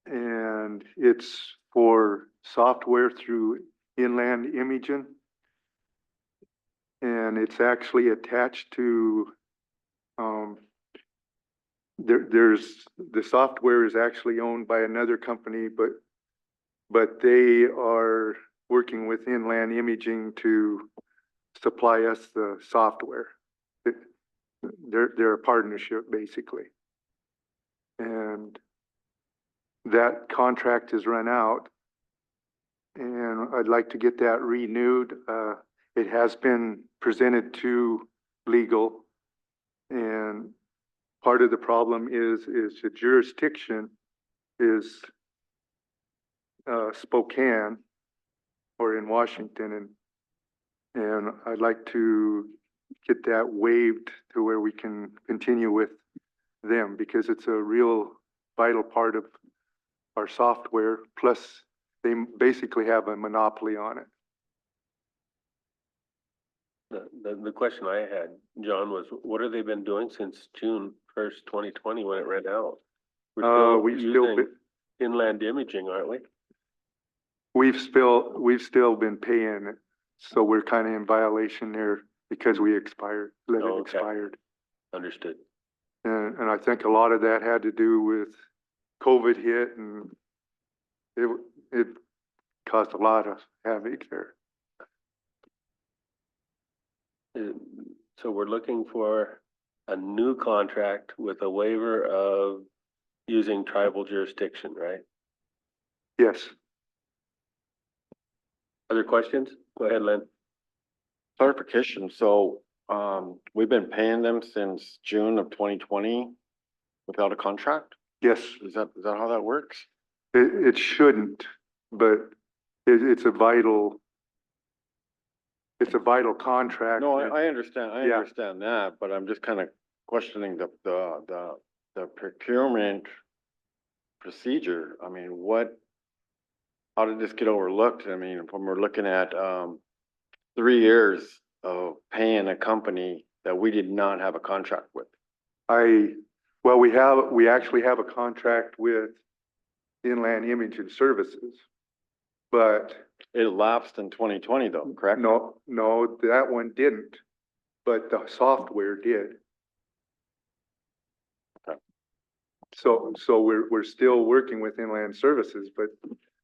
and it's for software through Inland Imaging. And it's actually attached to, the software is actually owned by another company, but they are working with Inland Imaging to supply us the software. They're a partnership basically. And that contract has run out, and I'd like to get that renewed. It has been presented to legal, and part of the problem is the jurisdiction is Spokane or in Washington, and I'd like to get that waived to where we can continue with them, because it's a real vital part of our software. Plus, they basically have a monopoly on it. The question I had, John, was what have they been doing since June 1st, 2020 when it ran out? We're we've still still using been, inland imaging, aren't we? we've still been paying it. So we're kind of in violation there because we let Oh, it okay. expired. Understood. And I think a lot of that had to do with COVID hit and it caused a lot of havoc there. Uh, So we're looking for a new contract with a waiver of using tribal jurisdiction, right? Yes. Other questions? Go ahead, Len. Clarification, so, we've been paying them since June of 2020 without a contract? Yes, Is that how that works? it shouldn't, but it's a vital contract. No, and- I understand, I Yeah. understand that, but I'm just kind of questioning the procurement procedure. I mean, how did this get overlooked? I mean, when we're looking at, 3 years of paying a company that we did not have a contract with. Well, we actually have a contract with Inland Imaging Services, but It lapsed in 2020 though, correct? no, that one didn't, but the software did. Okay. So we're still working with Inland Services, but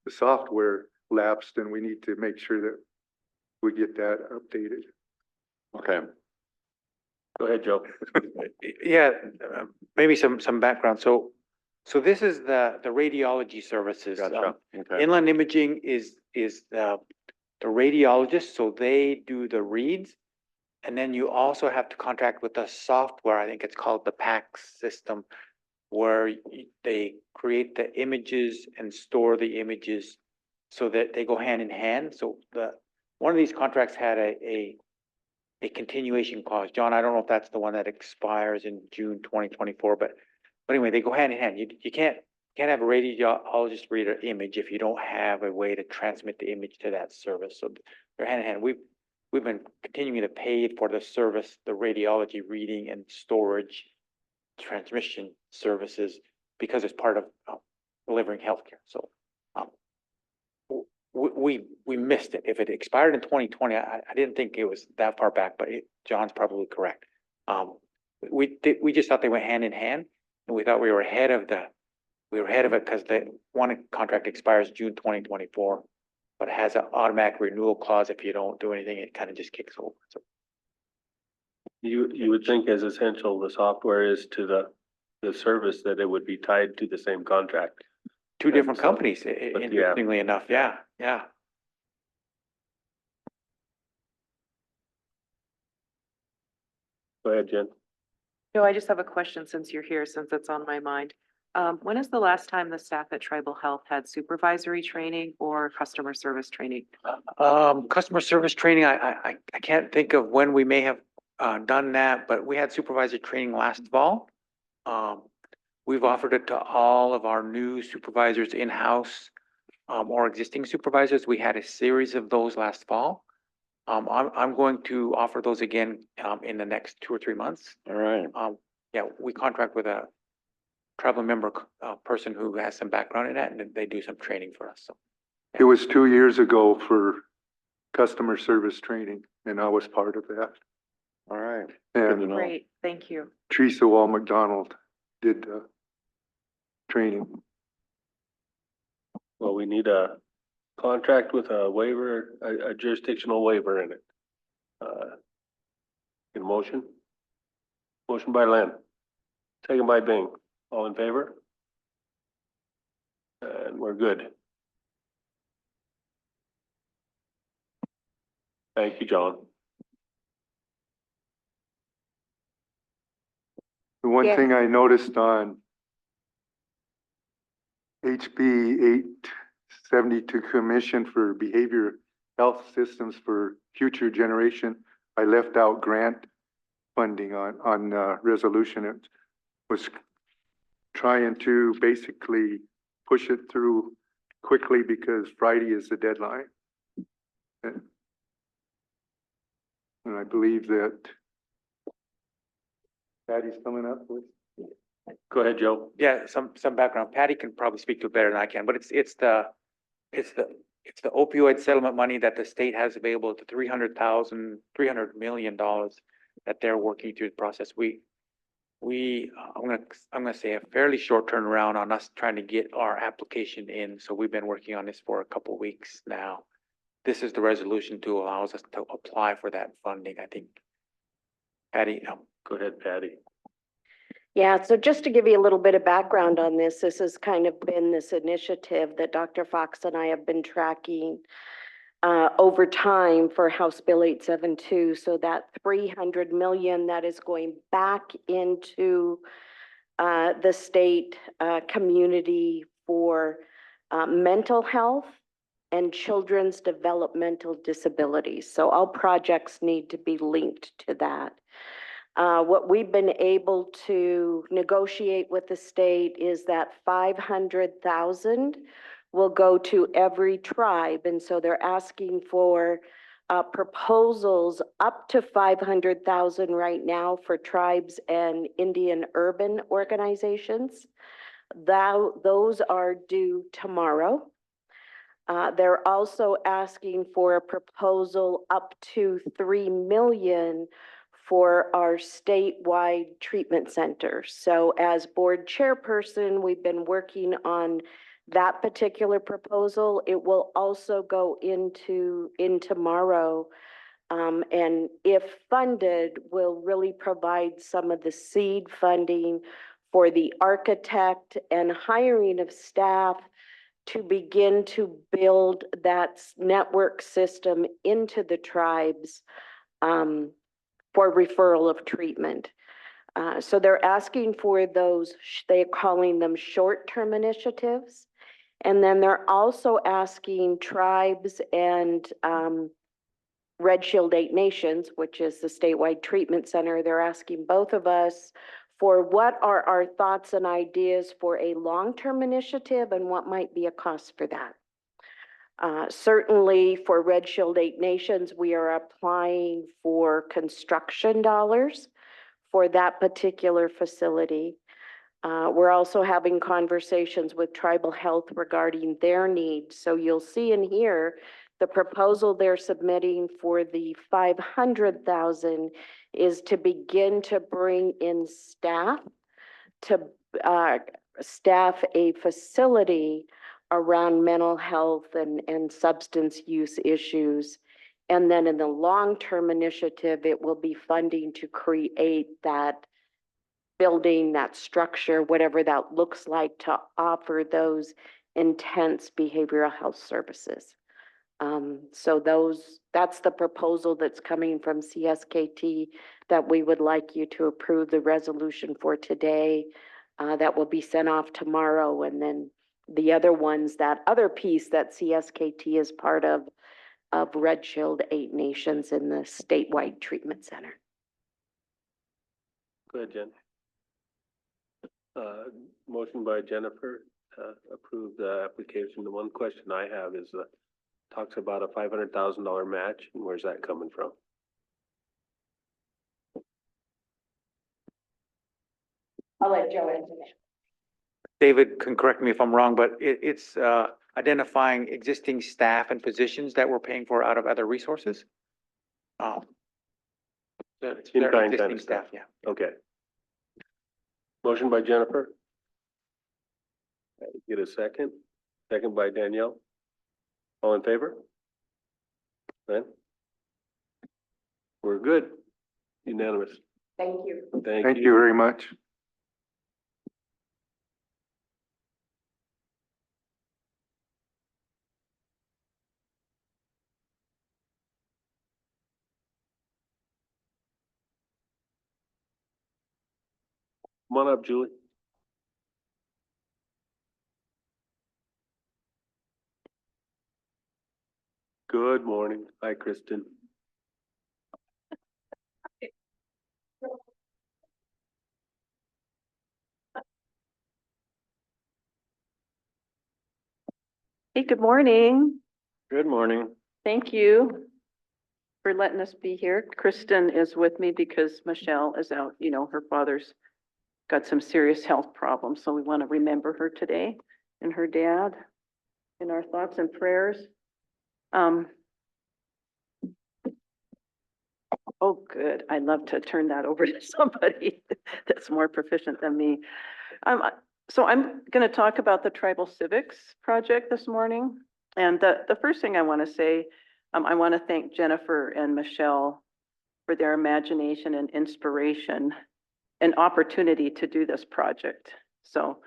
the software lapsed and we need to make sure that we get that updated. Okay. Go ahead, Joe. Yeah, maybe some background. So this is the radiology services. Gotcha. Okay. Inland imaging is the radiologist, so they do the reads. And then you also have to contract with the software, I think it's called the PACS system, where they create the images and store the images so that they go hand in hand. So one of these contracts had a continuation clause. John, I don't know if that's the one that expires in June 2024, but anyway, they go hand in hand. You can't have a radiologist read an image if you don't have a way to transmit the image to that service. So they're hand in hand. We've been continuing to pay for the service, the radiology reading and storage transmission services because it's part of delivering healthcare. So we missed it. If it expired in 2020, I didn't think it was that far back, but John's probably correct. We just thought they went hand in hand, and we thought we were ahead of it because the one contract expires June 2024, but it has an automatic renewal clause. If you don't do anything, it kind of just kicks over. So You would think as essential the software is to the service that it would be tied to the same contract. two different so- companies, but yeah. interestingly enough. Yeah. Go ahead, Jen. No, I just have a question since you're here, since it's on my mind. When is the last time the staff at Tribal Health had supervisory training or customer service training? Customer service training, I can't think of when we may have done that, but we had supervisor training last fall. We've offered it to all of our new supervisors in-house or existing supervisors. We had a series of those last fall. I'm going to offer those again in the next 2 or 3 months. All right. Yeah, we contract with a tribal member person who has some background in that, and they do some training for us. So It was 2 years ago for customer service training and I was part of that. All right. Good to And know. Great, thank you. Teresa Wall McDonald did the training. Well, we need a contract with a waiver, a jurisdictional waiver in it. Get a motion? Motion by Len. Second by Bing. All in favor? And we're good. Thank you, John. The one Yeah. thing I noticed on HB 872 Commission for Behavior Health Systems for Future Generation, I left out grant funding on resolution. It was trying to basically push it through quickly because Friday is the deadline. And I believe that Patty's coming up with Go ahead, Joe. Yeah, some background. Patty can probably speak to it better than I can, but it's the opioid settlement money that the state has available, to $300 million that they're working through the process. I'm gonna say a fairly short turnaround on us trying to get our application in. So we've been working on this for a couple weeks now. This is the resolution to allows us to apply for that funding, I think. Patty, Go ahead, Patty. Yeah, so just to give you a little bit of background on this, this has kind of been this initiative that Dr. Fox and I have been tracking over time for House Bill 872. So that 300 million that is going back into the state community for mental health and children's developmental disabilities. So all projects need to be linked to that. What we've been able to negotiate with the state is that 500,000 will go to every tribe. And so they're asking for proposals up to 500,000 right now for tribes and Indian urban organizations. Those are due tomorrow. They're also asking for a proposal up to 3 million for our statewide treatment centers. So as board chairperson, we've been working on that particular proposal. It will also go into in tomorrow. And if funded, will really provide some of the seed funding for the architect and hiring of staff to begin to build that network system into the tribes for referral of treatment. So they're asking for those, they're calling them short-term initiatives. And then they're also asking tribes and Red Shield 8 Nations, which is the statewide treatment center, they're asking both of us for what are our thoughts and ideas for a long-term initiative and what might be a cost for that. Certainly for Red Shield 8 Nations, we are applying for construction dollars for that particular facility. We're also having conversations with tribal health regarding their needs. So you'll see in here, the proposal they're submitting for the 500,000 is to begin to bring in staff to staff a facility around mental health and substance use issues. And then in the long-term initiative, it will be funding to create that building, that structure, whatever that looks like, to offer those intense behavioral health services. So that's the proposal that's coming from CSKT that we would like you to approve the resolution for today. That will be sent off tomorrow. And then the other ones, that other piece that CSKT is part of Red Shield 8 Nations in the statewide treatment center. Go ahead, Jen. Motion by Jennifer, approve the application. The one question I have is, talks about a $500,000 match, and where's that coming from? I'll let Joe answer that. David can correct me if I'm wrong, but it's identifying existing staff and positions that we're paying for out of other resources. Their In-kind kind existing of stuff. staff, yeah. Okay. Motion by Jennifer. Get a second. Second by Danielle. All in favor? Then? We're good. Unanimous. Thank you. Thank you very much. Come on up, Julie. Good morning. Hi, Kristen. Hey, good morning. Good morning. Thank you for letting us be here. Kristen is with me because Michelle is out, her father's got some serious health problems, so we want to remember her today and her dad in our thoughts and prayers. Oh, good. I'd love to turn that over to somebody that's more proficient than me. So I'm going to talk about the Tribal Civics Project this morning. And the first thing I want to say, I want to thank Jennifer and Michelle for their imagination and inspiration and opportunity to do this project. So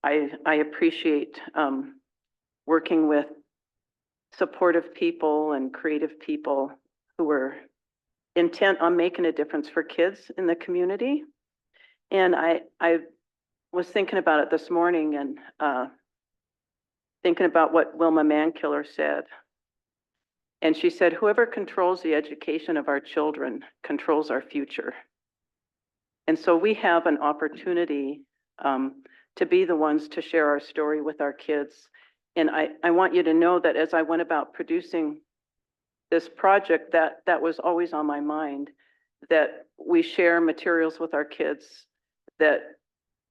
I appreciate working with supportive people and creative people who are intent on making a difference for kids in the community. And I was thinking about it this morning and thinking about what Wilma Mankiller said. And she said, whoever controls the education of our children controls our future. And so we have an opportunity to be the ones to share our story with our kids. And I want you to know that as I went about producing this project, that was always on my mind, that we share materials with our kids that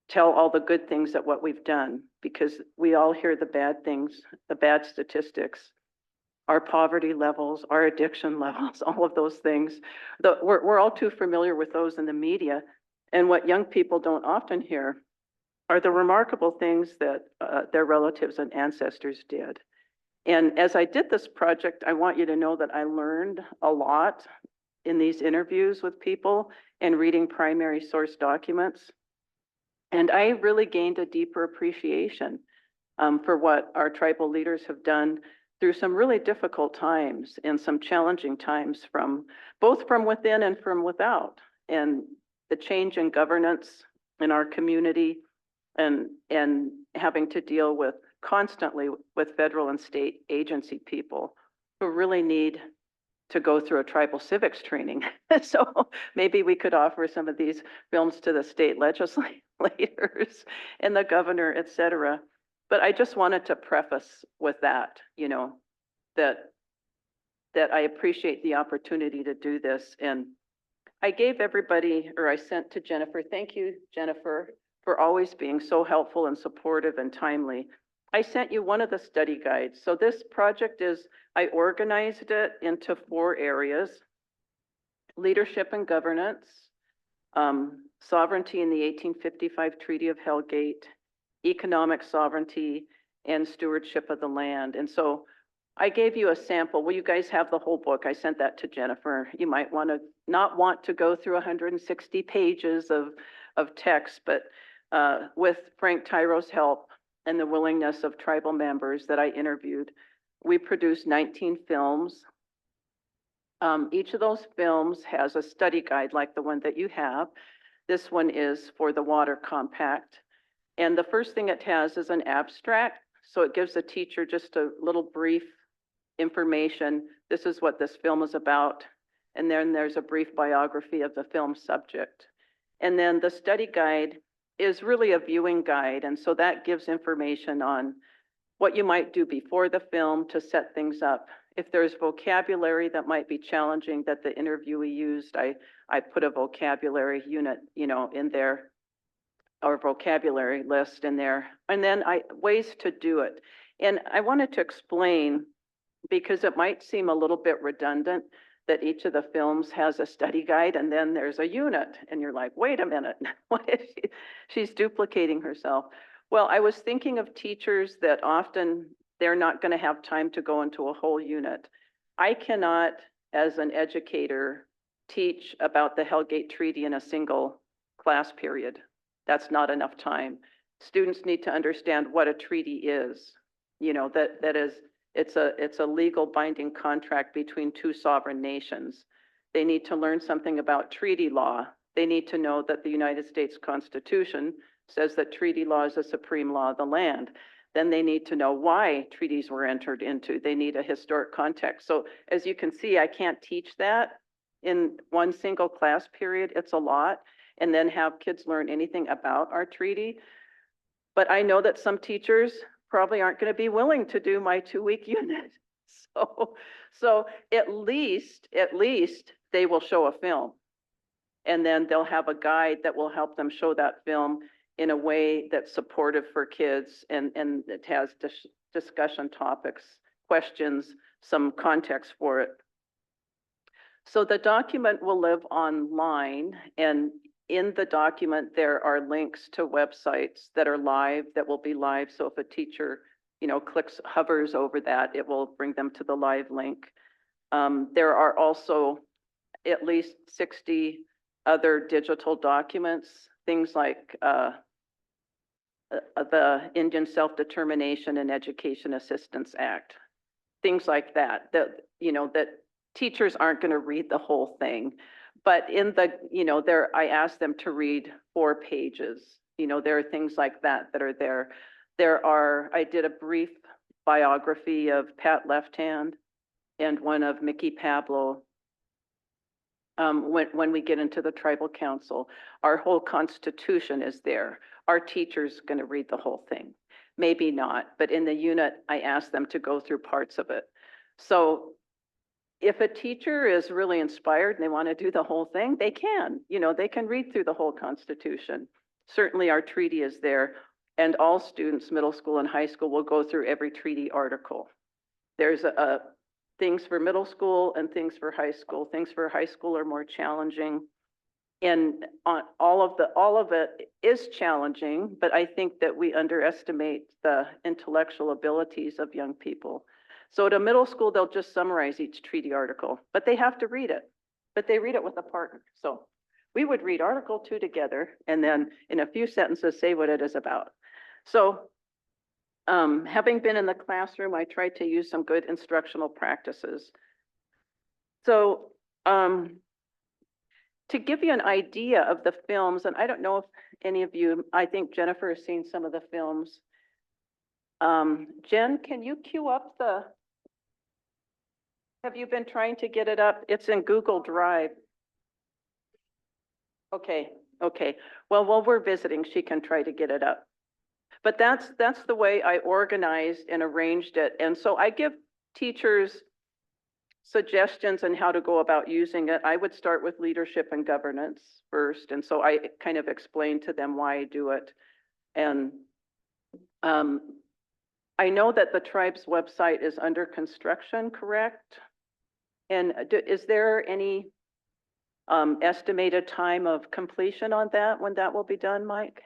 tell all the good things that what we've done, because we all hear the bad things, the bad statistics, our poverty levels, our addiction levels, all of those things. We're all too familiar with those in the media. And what young people don't often hear are the remarkable things that their relatives and ancestors did. And as I did this project, I want you to know that I learned a lot in these interviews with people and reading primary source documents. And I really gained a deeper appreciation for what our tribal leaders have done through some really difficult times and some challenging times, from both from within and from without, and the change in governance in our community, and having to deal with constantly with federal and state agency people who really need to go through a tribal civics training. So maybe we could offer some of these films to the state legislators and the governor, et cetera. But I just wanted to preface with that, you know, that I appreciate the opportunity to do this. And I gave everybody, or I sent to Jennifer, thank you, Jennifer, for always being so helpful and supportive and timely. I sent you one of the study guides. So this project is, I organized it into 4 areas: leadership and governance, sovereignty in the 1855 Treaty of Hellgate, economic sovereignty, and stewardship of the land. And so I gave you a sample. Well, you guys have the whole book. I sent that to Jennifer. You might want to not want to go through 160 pages of text, but with Frank Tyro's help and the willingness of tribal members that I interviewed, we produced 19 films. Each of those films has a study guide like the one that you have. This one is for the Water Compact. And the first thing it has is an abstract. So it gives the teacher just a little brief information. This is what this film is about. And then there's a brief biography of the film subject. And then the study guide is really a viewing guide. And so that gives information on what you might do before the film to set things up. If there's vocabulary that might be challenging that the interviewee used, I put a vocabulary unit, you know, in there, or vocabulary list in there. And then ways to do it. And I wanted to explain, because it might seem a little bit redundant, that each of the films has a study guide and then there's a unit. And you're like, wait a minute, what is she's duplicating herself. Well, I was thinking of teachers that often they're not going to have time to go into a whole unit. I cannot, as an educator, teach about the Hellgate Treaty in a single class period. That's not enough time. Students need to understand what a treaty is. You know, that is, it's a legal binding contract between 2 sovereign nations. They need to learn something about treaty law. They need to know that the United States Constitution says that treaty law is the supreme law of the land. Then they need to know why treaties were entered into. They need a historic context. So as you can see, I can't teach that in one single class period. It's a lot. And then have kids learn anything about our treaty. But I know that some teachers probably aren't going to be willing to do my 2-week unit. So at least they will show a film. And then they'll have a guide that will help them show that film in a way that's supportive for kids and it has discussion topics, questions, some context for it. So the document will live online, and in the document, there are links to websites that are live, that will be live. So if a teacher, hovers over that, it will bring them to the live link. There are also at least 60 other digital documents, things like the Indian Self-Determination and Education Assistance Act, things like that, that teachers aren't going to read the whole thing. But in the, I asked them to read 4 pages. There are things like that that are there. I did a brief biography of Pat Left Hand and one of Mickey Pablo. When we get into the tribal council, our whole constitution is there. Our teacher's going to read the whole thing. Maybe not, but in the unit, I asked them to go through parts of it. So if a teacher is really inspired and they want to do the whole thing, they can. They can read through the whole Constitution. Certainly our treaty is there, and all students, middle school and high school, will go through every treaty article. There's things for middle school and things for high school. Things for high school are more challenging. And all of it is challenging, but I think that we underestimate the intellectual abilities of young people. So at a middle school, they'll just summarize each treaty article, but they have to read it. But they read it with a partner. So we would read Article 2 together and then in a few sentences say what it is about. So having been in the classroom, I tried to use some good instructional practices. So to give you an idea of the films, and I don't know if any of you, I think Jennifer has seen some of the films. Jen, can you queue up have you been trying to get it up? It's in Google Drive. Okay. Well, while we're visiting, she can try to get it up. But that's the way I organized and arranged it. And so I give teachers suggestions on how to go about using it. I would start with leadership and governance first. And so I kind of explained to them why I do it. And I know that the tribe's website is under construction, correct? And is there any estimated time of completion on that, when that will be done, Mike?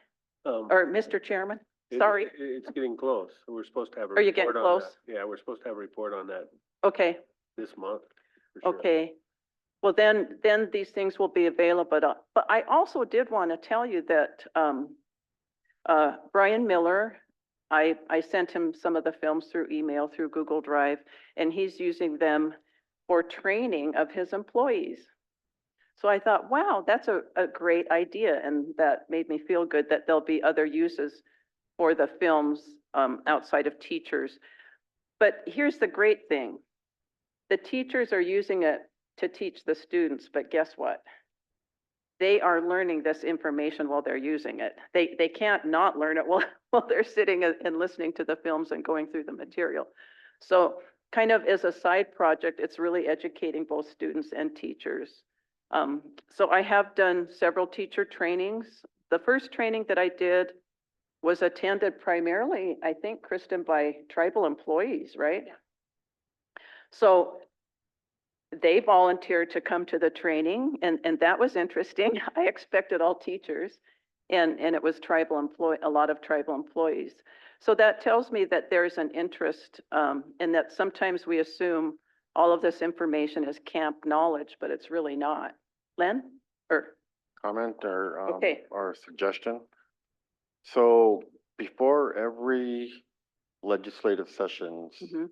Or Mr. Chairman? Sorry. It's getting close. We're supposed to have a Are you getting report on close? that. Yeah, we're supposed to have a report on that Okay, this month. for sure. okay. Well, then these things will be available. But I also did want to tell you that Brian Miller, I sent him some of the films through email, through Google Drive, and he's using them for training of his employees. So I thought, wow, that's a great idea. And that made me feel good that there'll be other uses for the films outside of teachers. But here's the great thing. The teachers are using it to teach the students, but guess what? They are learning this information while they're using it. They can't not learn it while they're sitting and listening to the films and going through the material. So kind of as a side project, it's really educating both students and teachers. So I have done several teacher trainings. The first training that I did was attended primarily, I think, Kristen, by tribal employees, right? Yeah. So they volunteered to come to the training, and that was interesting. I expected all teachers, and it was a lot of tribal employees. So that tells me that there's an interest, and that sometimes we assume all of this information is camp knowledge, but it's really not. Len? Comment or, Okay. or suggestion? So before every legislative sessions, Mhm.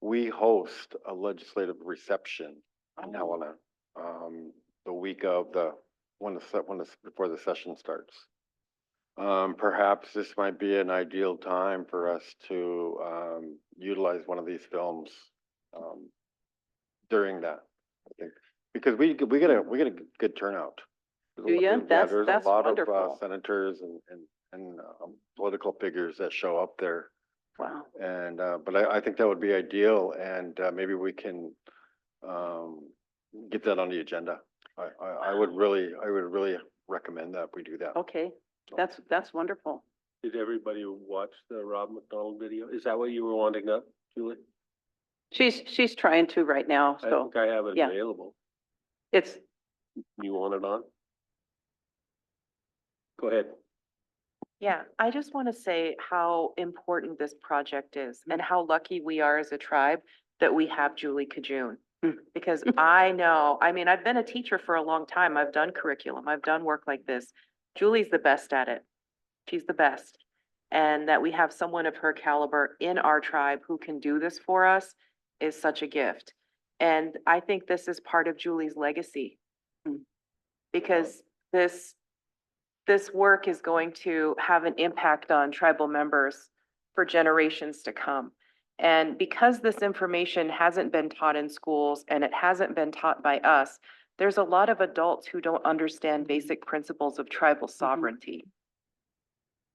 we host a legislative reception in Oh. Helena, the week of before the session starts. Perhaps this might be an ideal time for us to utilize one of these films during that. I think because we get a good turnout. Do ya? That's There's a lot wonderful. of senators and political figures that show up there. Wow. And but I think that would be ideal, and maybe we can get that on the agenda. I would really recommend that we do that. Okay, that's wonderful. Did everybody watch the Rob McDonald video? Is that what you were wanting up, Julie? She's trying to right now, I so think I have it yeah. available. it's, You want it on? Go ahead. Yeah, I just want to say how important this project is and how lucky we are as a tribe that we have Julie Kajun. Because I know, I mean, I've been a teacher for a long time. I've done curriculum. I've done work like this. Julie's the best at it. She's the best. And that we have someone of her caliber in our tribe who can do this for us is such a gift. And I think this is part of Julie's legacy. Because this work is going to have an impact on tribal members for generations to come. And because this information hasn't been taught in schools and it hasn't been taught by us, there's a lot of adults who don't understand basic principles of tribal sovereignty.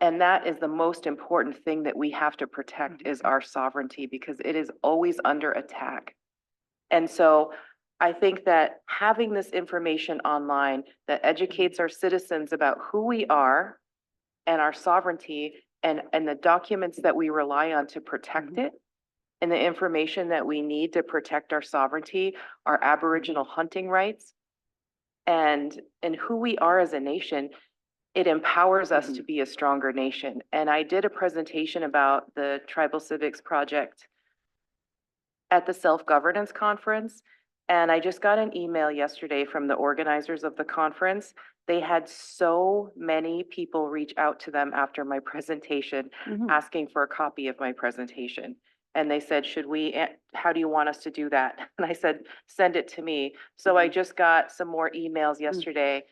And that is the most important thing that we have to protect is our sovereignty because it is always under attack. And so I think that having this information online that educates our citizens about who we are and our sovereignty and the documents that we rely on to protect it and the information that we need to protect our sovereignty, our Aboriginal hunting rights, and who we are as a nation, it empowers us to be a stronger nation. And I did a presentation about the Tribal Civics Project at the Self-Governance Conference. And I just got an email yesterday from the organizers of the conference. They had so many people reach out to them after my presentation, asking for a copy of my presentation. And they said, how do you want us to do that? And I said, send it to me. So I just got some more emails yesterday.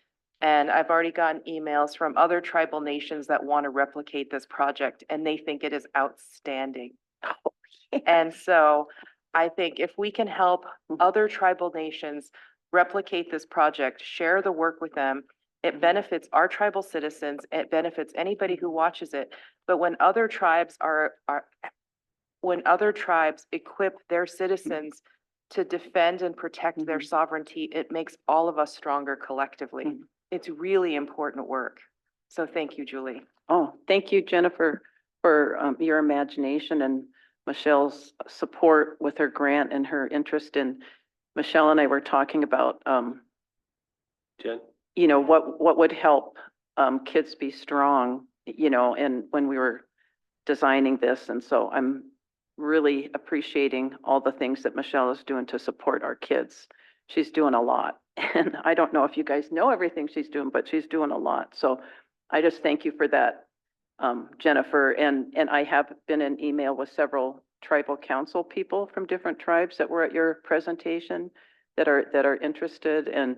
And I've already gotten emails from other tribal nations that want to replicate this project and they think it is outstanding. And so I think if we can help other tribal nations replicate this project, share the work with them, it benefits our tribal citizens, it benefits anybody who watches it. But when other tribes equip their citizens to defend and protect their sovereignty, it makes all of us stronger collectively. It's really important work. So thank you, Julie. Oh, thank you, Jennifer, for your imagination and Michelle's support with her grant and her interest in, Michelle and I were talking about, Jen? you know, what would help kids be strong, you know, and when we were designing this. And so I'm really appreciating all the things that Michelle is doing to support our kids. She's doing a lot. And I don't know if you guys know everything she's doing, but she's doing a lot. So I just thank you for that, Jennifer. And I have been in email with several tribal council people from different tribes that were at your presentation that are interested. And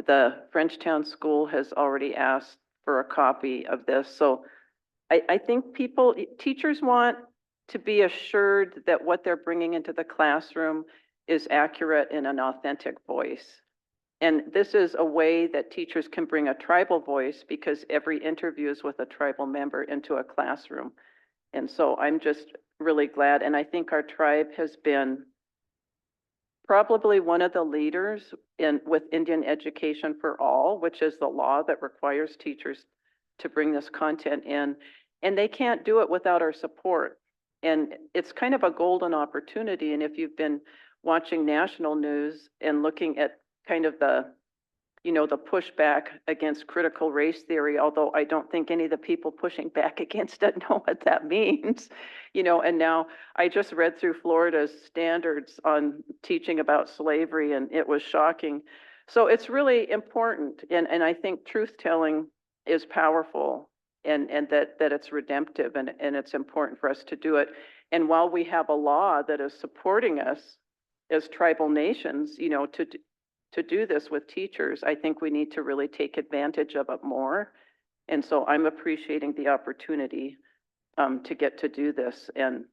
the Frenchtown School has already asked for a copy of this. So I think teachers want to be assured that what they're bringing into the classroom is accurate in an authentic voice. And this is a way that teachers can bring a tribal voice because every interview is with a tribal member into a classroom. And so I'm just really glad. And I think our tribe has been probably one of the leaders with Indian Education for All, which is the law that requires teachers to bring this content in. And they can't do it without our support. And it's kind of a golden opportunity. And if you've been watching national news and looking at kind of the pushback against critical race theory, although I don't think any of the people pushing back against it know what that means, and now I just read through Florida's standards on teaching about slavery and it was shocking. So it's really important. And I think truth telling is powerful and that it's redemptive and it's important for us to do it. And while we have a law that is supporting us as tribal nations, to do this with teachers, I think we need to really take advantage of it more. And so I'm appreciating the opportunity to get to do this. And,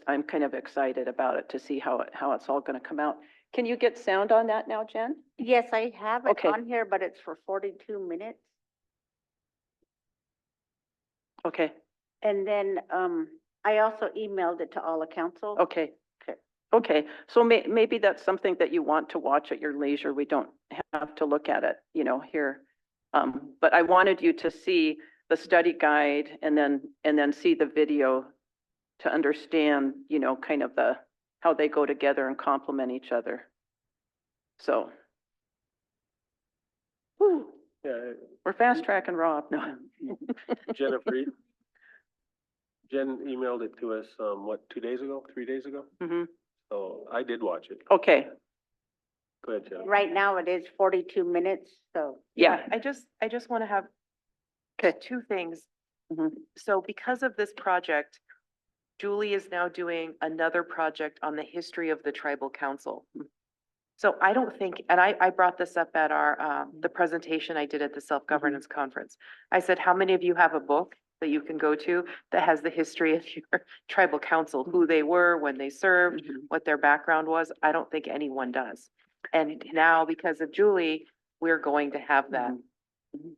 I'm kind of excited about it to see how it's all going to come out. Can you get sound on that now, Jen? Yes, I have it Okay. on here, but it's for 42 minutes. Okay, And then, I also emailed it to all the council. okay. Okay, so maybe that's something that you want to watch at your leisure. We don't have to look at it, here. But I wanted you to see the study guide and then see the video to understand, kind of how they go together and complement each other. So. Whew, Yeah, we're fast tracking Rob. No. Jennifer, Jen emailed it to us, 2 days ago, 3 days ago? Mhm. So I did watch it. Okay, Go ahead, Jennifer. Right now it is 42 minutes, so. yeah. I just want to have Okay. two things. Mhm. So because of this project, Julie is now doing another project on the history of the tribal council. So I don't think, and I brought this up at our, the presentation I did at the self-governance conference. I said, how many of you have a book that you can go to that has the history of your tribal council, who they were, when they served, what their background was? I don't think anyone does. And now, because of Julie, we're going to have that.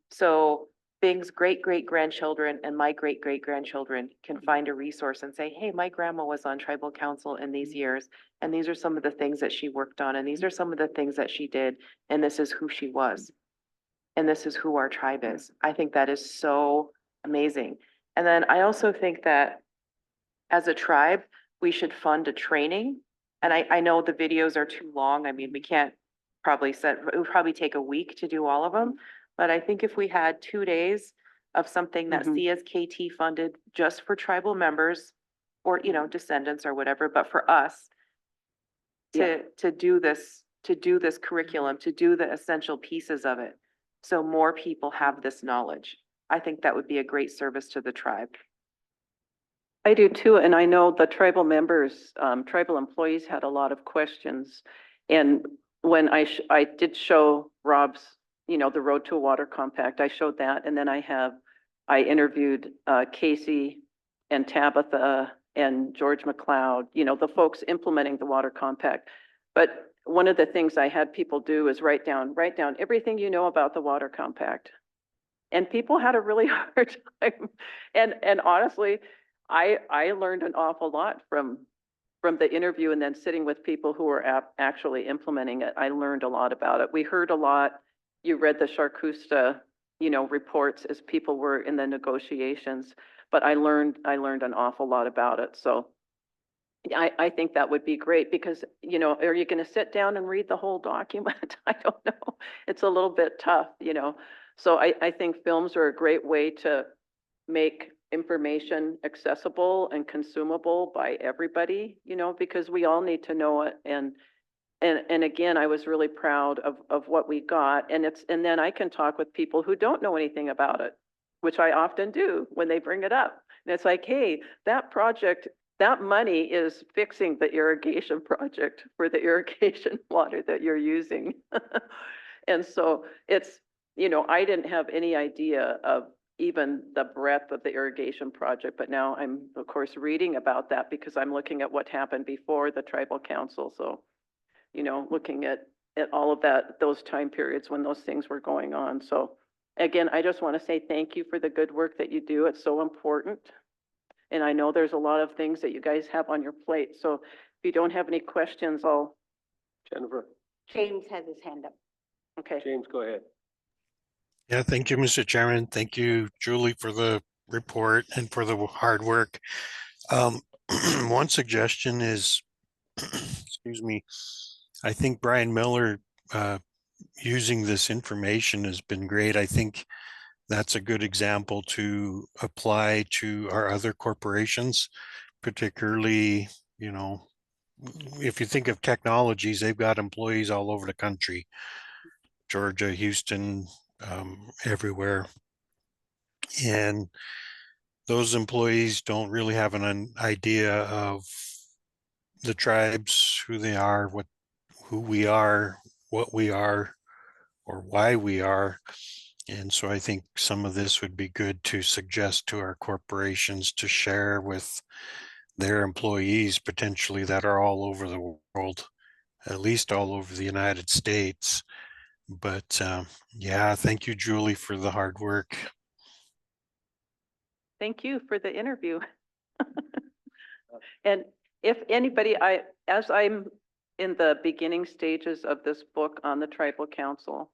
So Bing's great-great-grandchildren and my great-great-grandchildren can find a resource and say, hey, my grandma was on tribal council in these years, and these are some of the things that she worked on, and these are some of the things that she did, and this is who she was. And this is who our tribe is. I think that is so amazing. And then I also think that as a tribe, we should fund a training. And I know the videos are too long. I mean, we can't probably it would probably take a week to do all of them. But I think if we had 2 days of something that CSKT funded just for tribal members or, descendants or whatever, but for us to do this curriculum, to do the essential pieces of it. So more people have this knowledge. I think that would be a great service to the tribe. I do too, and I know the tribal members, tribal employees had a lot of questions. And when I did show Rob's, the Road to a Water Compact, I showed that, and then I interviewed Casey and Tabitha and George McLeod, the folks implementing the Water Compact. But one of the things I had people do is write down everything you know about the Water Compact. And people had a really hard time. And honestly, I learned an awful lot from the interview and then sitting with people who were actually implementing it. I learned a lot about it. We heard a lot. You read the Charcusta, reports as people were in the negotiations, but I learned an awful lot about it. So I think that would be great because, are you going to sit down and read the whole document? I don't know. It's a little bit tough, So I think films are a great way to make information accessible and consumable by everybody, because we all need to know it. And again, I was really proud of what we got. And then I can talk with people who don't know anything about it, which I often do when they bring it up. And it's like, hey, that project, that money is fixing the irrigation project for the irrigation water that you're using. And so it's, I didn't have any idea of even the breadth of the irrigation project, but now I'm of course reading about that because I'm looking at what happened before the tribal council. So, looking at all of those time periods when those things were going on. So again, I just want to say thank you for the good work that you do. It's so important. And I know there's a lot of things that you guys have on your plate. So if you don't have any questions, Jennifer, James has his hand up. okay. James, go ahead. Yeah, thank you, Mr. Chairman. Thank you, Julie, for the report and for the hard work. One suggestion is, excuse me, I think Brian Miller using this information has been great. I think that's a good example to apply to our other corporations, particularly, if you think of technologies, they've got employees all over the country, Georgia, Houston, everywhere. And those employees don't really have an idea of the tribes, who they are, who we are, what we are, or why we are. And so I think some of this would be good to suggest to our corporations to share with their employees potentially that are all over the world, at least all over the United States. But yeah, thank you, Julie, for the hard work. Thank you for the interview. And if anybody, as I'm in the beginning stages of this book on the tribal council,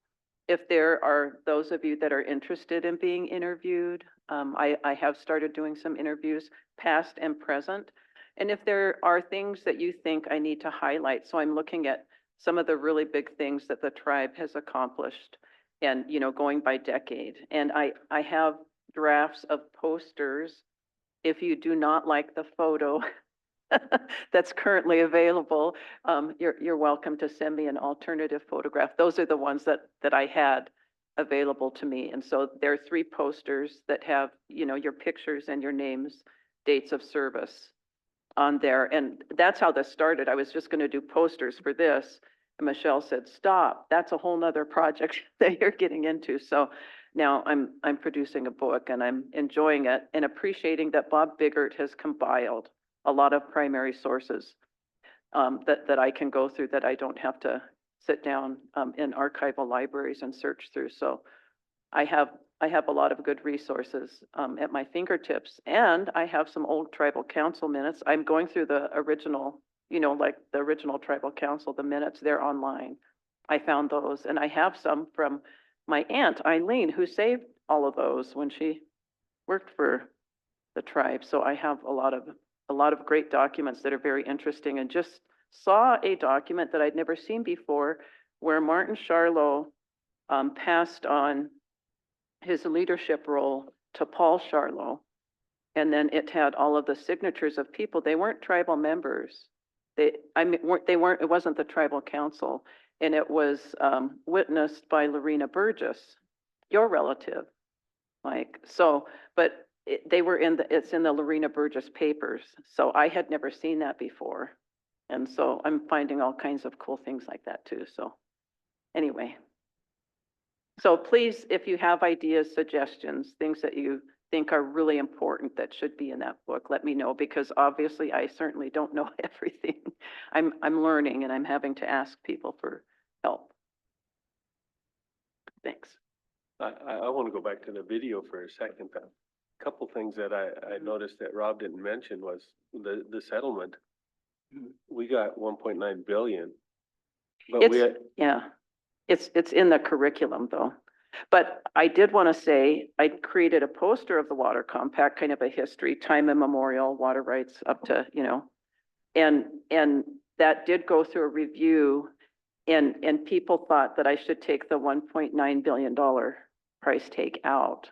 if there are those of you that are interested in being interviewed, I have started doing some interviews, past and present. And if there are things that you think I need to highlight, so I'm looking at some of the really big things that the tribe has accomplished and, you know, going by decade. And I have drafts of posters. If you do not like the photo that's currently available, you're welcome to send me an alternative photograph. Those are the ones that I had available to me. And so there are 3 posters that have, you know, your pictures and your names, dates of service on there. And that's how this started. I was just going to do posters for this. And Michelle said, stop, that's a whole nother project that you're getting into. So now I'm producing a book and I'm enjoying it and appreciating that Bob Biggert has compiled a lot of primary sources that I can go through, that I don't have to sit down in archival libraries and search through. So I have a lot of good resources at my fingertips, and I have some old tribal council minutes. I'm going through the original, you know, like the original tribal council, the minutes, they're online. I found those, and I have some from my aunt Eileen, who saved all of those when she worked for the tribe. So I have a lot of great documents that are very interesting, and just saw a document that I'd never seen before where Martin Charlot passed on his leadership role to Paul Charlot. And then it had all of the signatures of people. They weren't tribal members. It wasn't the tribal council. And it was witnessed by Lorena Burgess, your relative, Mike. So, but it's in the Lorena Burgess papers. So I had never seen that before. And so I'm finding all kinds of cool things like that too. So anyway. So please, if you have ideas, suggestions, things that you think are really important that should be in that book, let me know, because obviously I certainly don't know everything. I'm learning and I'm having to ask people for help. Thanks. I want to go back to the video for a second. A couple things that I noticed that Rob didn't mention was the settlement. We got 1.9 billion. But It's in the curriculum though. But I did want to say, I created a poster of the water compact, kind of a history, time immemorial, water rights up to, you know, and that did go through a review, and people thought that I should take the $1.9 billion price take out.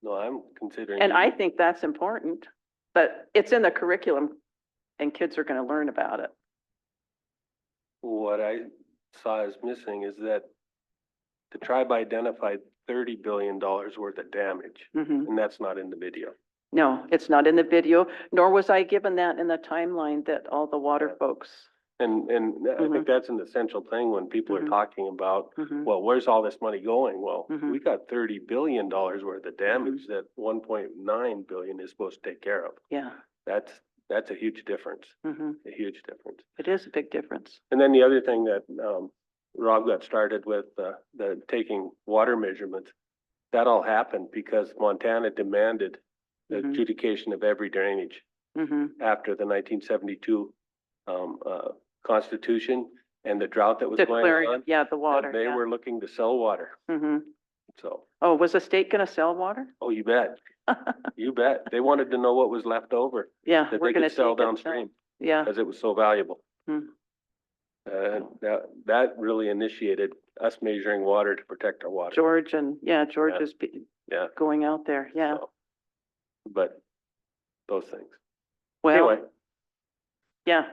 No, I'm considering. And I think that's important, but it's in the curriculum and kids are going to learn about it. What I saw as missing is that the tribe identified $30 billion worth of damage, and that's not in the video. No, it's not in the video, nor was I given that in the timeline that all the water folks. And I think that's an essential thing when people are talking about, well, where's all this money going? Well, we got $30 billion worth of damage that 1.9 billion is supposed to take care of. Yeah. That's a huge difference, a huge difference. It is a big difference. And then the other thing that Rob got started with, the taking water measurements, that all happened because Montana demanded the adjudication of every drainage after the 1972 Constitution and the drought that was going on. Yeah, the water. They were looking to sell water. So. Oh, was the state going to sell water? Oh, you bet. You bet. They wanted to know what was left over. Yeah, that we're they going could to sell downstream. Yeah. Because it was so valuable. That really initiated us measuring water to protect our water. George is going out there. Yeah. So, but those things. Well, anyway. Yeah.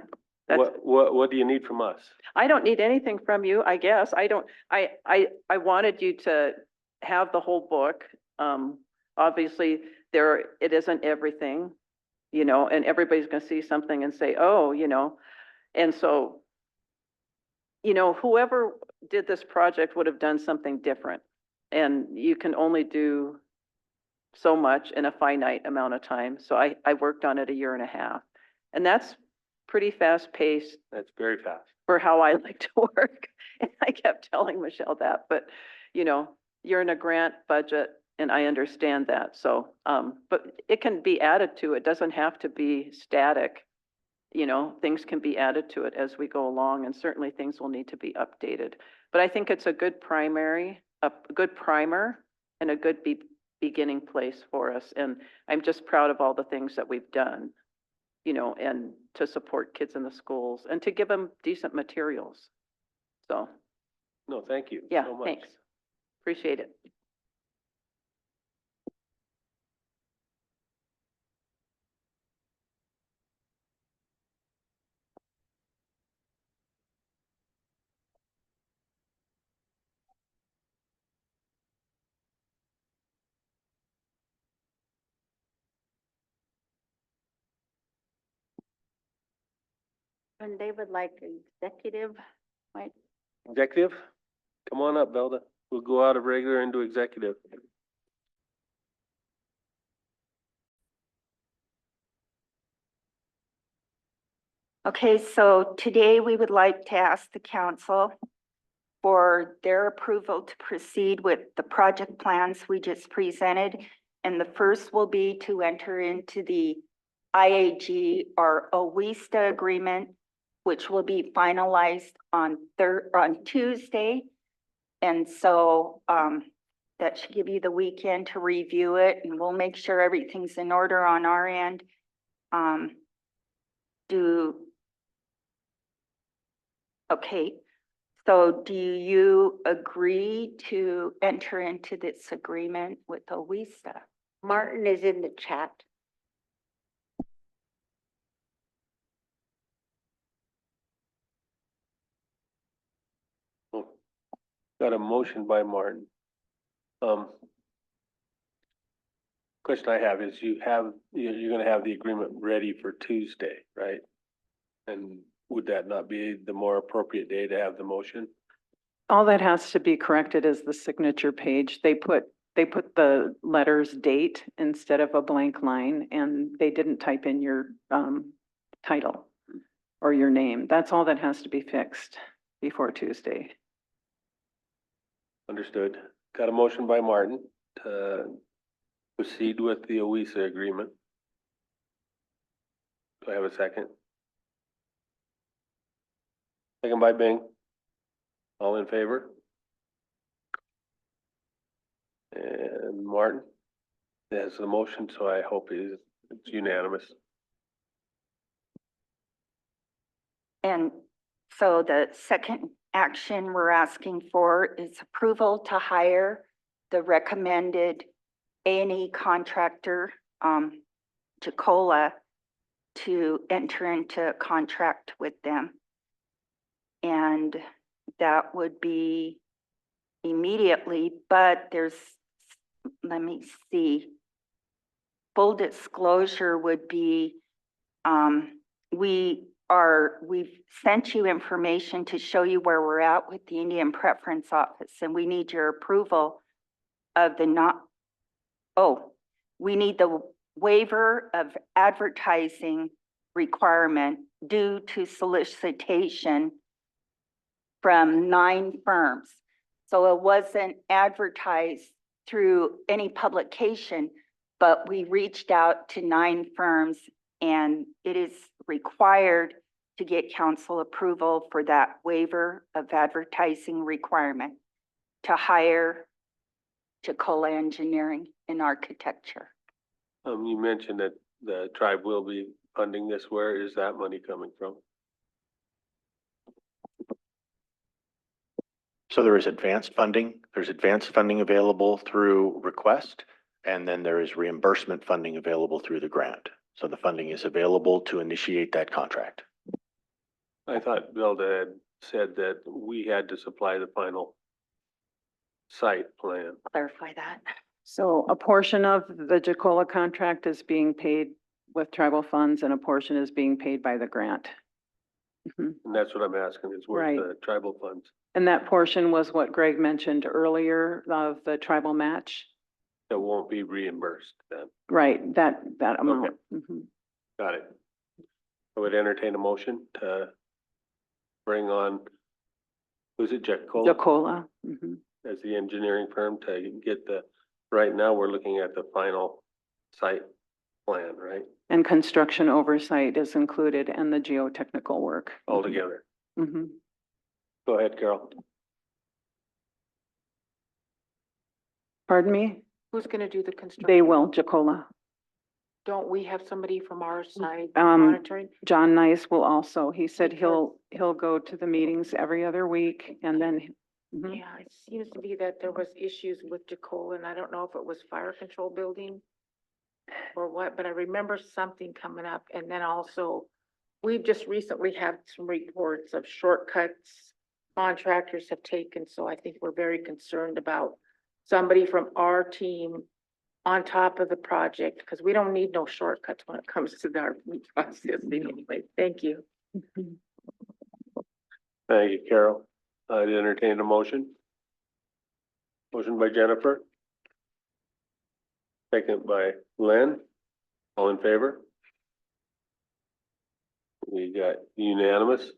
What do you need from us? I don't need anything from you, I guess. I wanted you to have the whole book. Obviously it isn't everything, you know, and everybody's going to see something and say, oh, you know, and so, you know, whoever did this project would have done something different, and you can only do so much in a finite amount of time. So I worked on it 1.5 years, and that's pretty fast paced. That's very fast. For how I like to work. And I kept telling Michelle that, but you know, you're in a grant budget and I understand that. So, but it can be added to, it doesn't have to be static. you know, things can be added to it as we go along, and certainly things will need to be updated. But I think it's a good a good primer and a good beginning place for us. And I'm just proud of all the things that we've done, you know, and to support kids in the schools and to give them decent materials. So, No, thank you yeah, so much. thanks. Appreciate it. And they would like executive, right? Executive, come on up, Velda. We'll go out of regular into executive. Okay, so today we would like to ask the council for their approval to proceed with the project plans we just presented. And the first will be to enter into the IAG or OWISTA agreement, which will be finalized on Tuesday. And so that should give you the weekend to review it, and we'll make sure everything's in order on our end. Okay, so do you agree to enter into this agreement with OWISTA? Martin is in the chat. Got a motion by Martin. Question I have is you're gonna have the agreement ready for Tuesday, right? And would that not be the more appropriate day to have the motion? All that has to be corrected is the signature page. They put the letter's date instead of a blank line, and they didn't type in your title or your name. That's all that has to be fixed before Tuesday. Understood. Got a motion by Martin to proceed with the OWISA agreement. Do I have a second? Second by Bing. All in favor? And Martin has the motion, so I hope it's unanimous. And so the second action we're asking for is approval to hire the recommended A&E contractor, Jacola, to enter into a contract with them. And that would be immediately, but let me see. Full disclosure would be, we've sent you information to show you where we're at with the Indian Preference Office, and we need your approval of we need the waiver of advertising requirement due to solicitation from 9 firms. So it wasn't advertised through any publication, but we reached out to 9 firms, and it is required to get council approval for that waiver of advertising requirement to hire Jacola Engineering and Architecture. You mentioned that the tribe will be funding this. Where is that money coming from? So there is advanced funding. There's advanced funding available through request, and then there is reimbursement funding available through the grant. So the funding is available to initiate that contract. I thought Velda had said that we had to supply the final site plan. Clarify that. So a portion of the Jacola contract is being paid with tribal funds, and a portion is being paid by the grant. And that's what I'm asking is where's Right. the tribal funds? And that portion was what Greg mentioned earlier of the tribal match. That won't be reimbursed then. Right, that amount. Mhm. Got it. I would entertain a motion to bring on, who's it, Jacola? Jacola. Mhm. As the engineering firm to get right now, we're looking at the final site plan, right? And construction oversight is included and the geotechnical work. Altogether. Mhm. Go ahead, Carol. Pardon me? Who's gonna do the construction? They will, Jacola. Don't we have somebody from our side Um, monitoring? John Nice will also, he said Because- he'll go to the meetings every other week and then. Mhm. Yeah, it seems to be that there was issues with Jacola, and I don't know if it was fire control building or what, but I remember something coming up. And then also, we've just recently had some reports of shortcuts contractors have taken, so I think we're very concerned about somebody from our team on top of the project, because we don't need no shortcuts when it comes to our processing anyway. Thank you. Mhm. Thank you, Carol. I'd entertain a motion. Motion by Jennifer. Second by Lynn. All in favor? We got unanimous.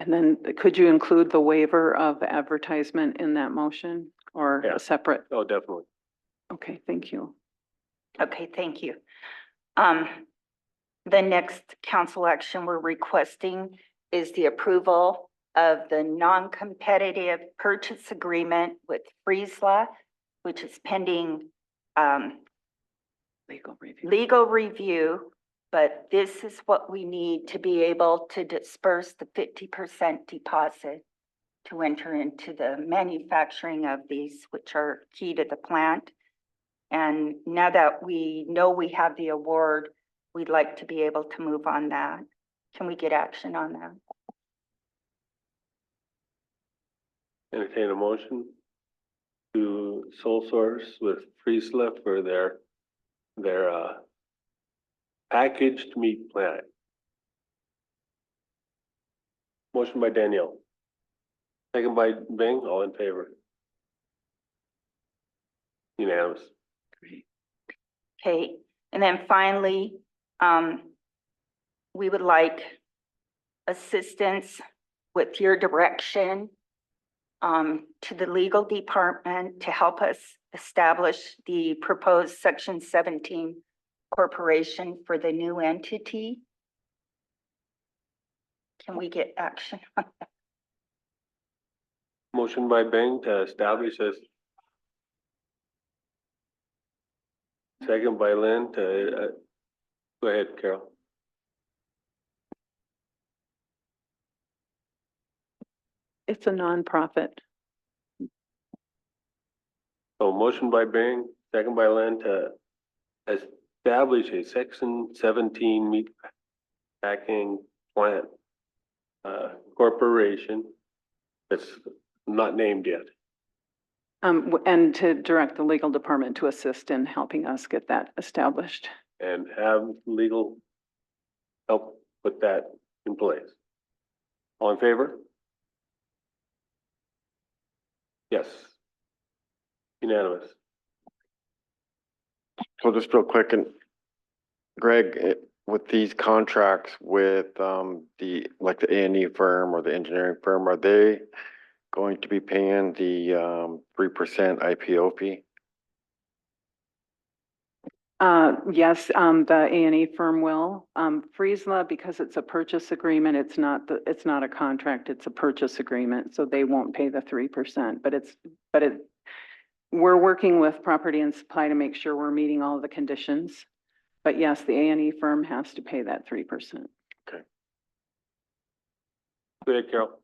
And then could you include the waiver of advertisement in that motion or Yeah. a separate? Oh, definitely. Okay, thank you. Okay, thank you. The next council action we're requesting is the approval of the non-competitive purchase agreement with Friesla, which is pending, legal review, but this is what we need to be able to disperse the 50% deposit to enter into the manufacturing of these, which are key to the plant. And now that we know we have the award, we'd like to be able to move on that. Can we get action on that? Entertain a motion to sole source with Friesla for their packaged meat plant. Motion by Danielle. Second by Bing, all in favor? Unanimous. Okay, and then finally, we would like assistance with your direction to the legal department to help us establish the proposed Section 17 corporation for the new entity. Can we get action on that? Motion by Bing to establish this. Second by Lynn to, go ahead, Carol. It's a nonprofit. So motion by Bing, second by Lynn to establish a Section 17 meat packing plant corporation that's not named yet. And to direct the legal department to assist in helping us get that established. And have legal help put that in place. All in favor? Yes. Unanimous. So just real quick, and Greg, with these contracts with like the A&E firm or the engineering firm, are they going to be paying the 3% IPO fee? Yes, the A&E firm will. Friesla, because it's a purchase agreement, it's not a contract, it's a purchase agreement, so they won't pay the 3%, we're working with property and supply to make sure we're meeting all of the conditions. But yes, the A&E firm has to pay that 3%. Okay. Go ahead, Carol.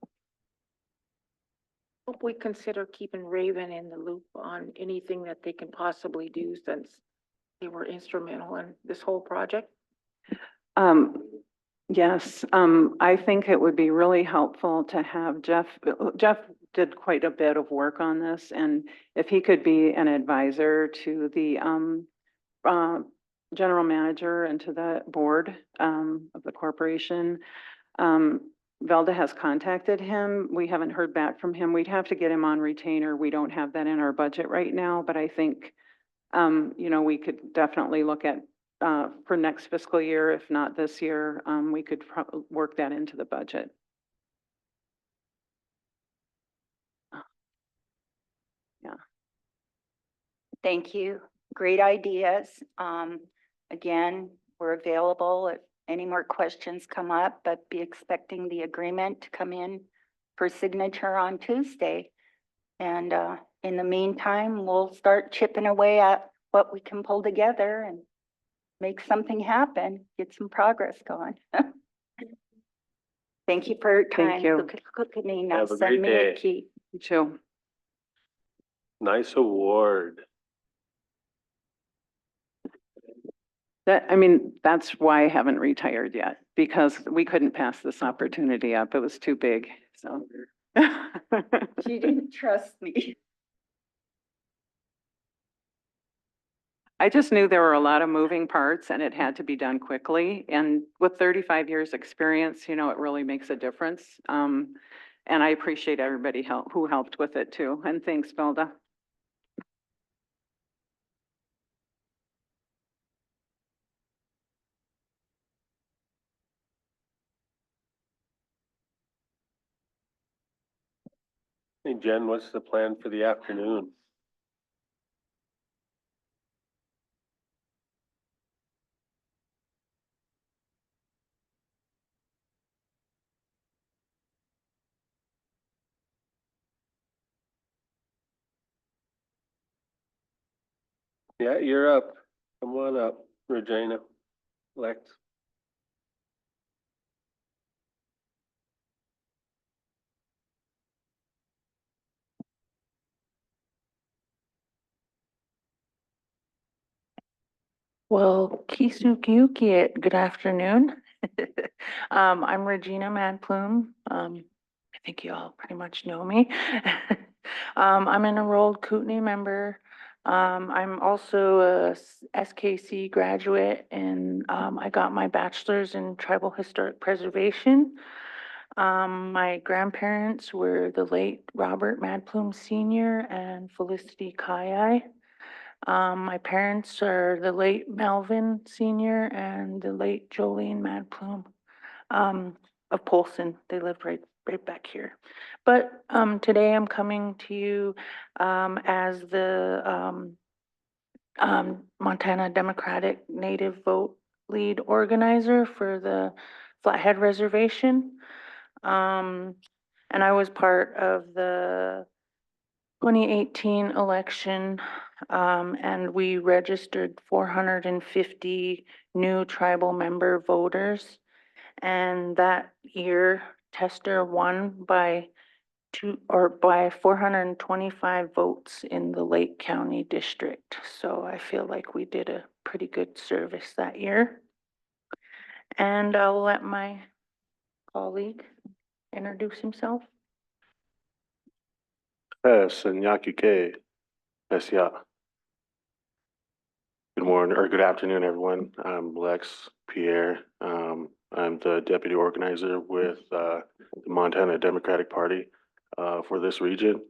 Hope we consider keeping Raven in the loop on anything that they can possibly do, since they were instrumental in this whole project. Yes, I think it would be really helpful to have Jeff did quite a bit of work on this, and if he could be an advisor to the general manager and to the board of the corporation. Velda has contacted him. We haven't heard back from him. We'd have to get him on retainer. We don't have that in our budget right now, but I think we could definitely look at for next fiscal year, if not this year, we could work that into the budget. Yeah. Thank you. great ideas. Again, we're available if any more questions come up, but be expecting the agreement to come in for signature on Tuesday. And in the meantime, we'll start chipping away at what we can pull together and make something happen, get some progress going. Thank you for your time. Thank you. Look at me now, Have a send great me a day. key. You too. Nice award. I mean, that's why I haven't retired yet, because we couldn't pass this opportunity up. It was too big, so. She didn't trust me. I just knew there were a lot of moving parts and it had to be done quickly. And with 35 years experience, you know, it really makes a difference. And I appreciate everybody who helped with it too. And thanks, Velda. Hey, Jen, what's the plan for the afternoon? Yeah, you're up. Come on up, Regina. Lex. Well, Kisukiukiet, good afternoon. I'm Regina Madplume. I think you all pretty much know me. I'm an enrolled Kootenai member. I'm also a SKC graduate and I got my bachelor's in tribal historic preservation. My grandparents were the late Robert Madplume Sr. and Felicity Kaiai. My parents are the late Melvin Senior and the late Jolene Madplume, of Polson. They lived right back here. But, today I'm coming to you, as the, Montana Democratic Native Vote Lead Organizer for the Flathead Reservation. And I was part of the 2018 election, and we registered 450 new tribal member voters. And that year, Tester won by 425 votes in the Lake County District. So I feel like we did a pretty good service that year. And I'll let my colleague introduce himself. Yes, and Yakuke. Yes, yeah. Good morning or good afternoon, everyone. I'm Lex Pierre. I'm the deputy organizer with the Montana Democratic Party for this region.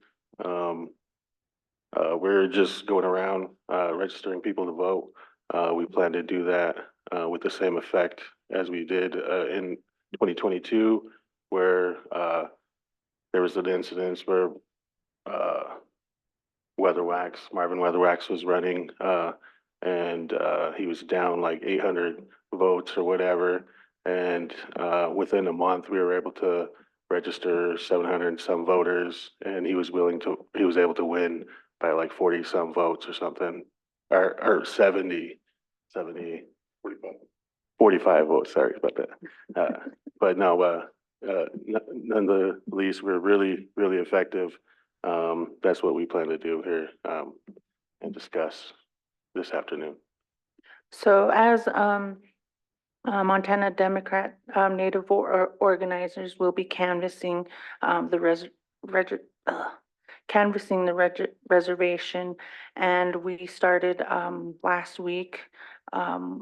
We're just going around registering people to vote. We plan to do that with the same effect as we did in 2022, where there was an incident where Marvin Weatherwax was running, and he was down like 800 votes or whatever. And within a month, we were able to register 700 and some voters, and he was able to win by like 40 some votes or something, or 45 votes, sorry about that. But no, none the least, we're really, really effective. That's what we plan to do here, and discuss this afternoon. So as Montana Democrat Native organizers will be canvassing the reservation, and we started last week.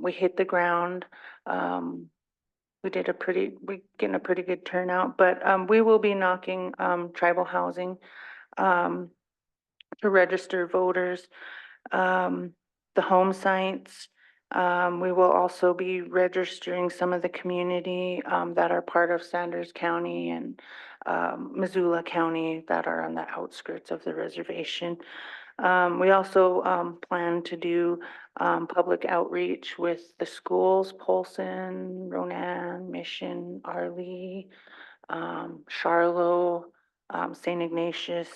We hit the ground. We getting a pretty good turnout, but we will be knocking tribal housing to register voters. The home sites. We will also be registering some of the community that are part of Sanders County and Missoula County that are on the outskirts of the reservation. We also plan to do public outreach with the schools, Polson, Ronan, Mission, Arlee, Charlo, St. Ignatius,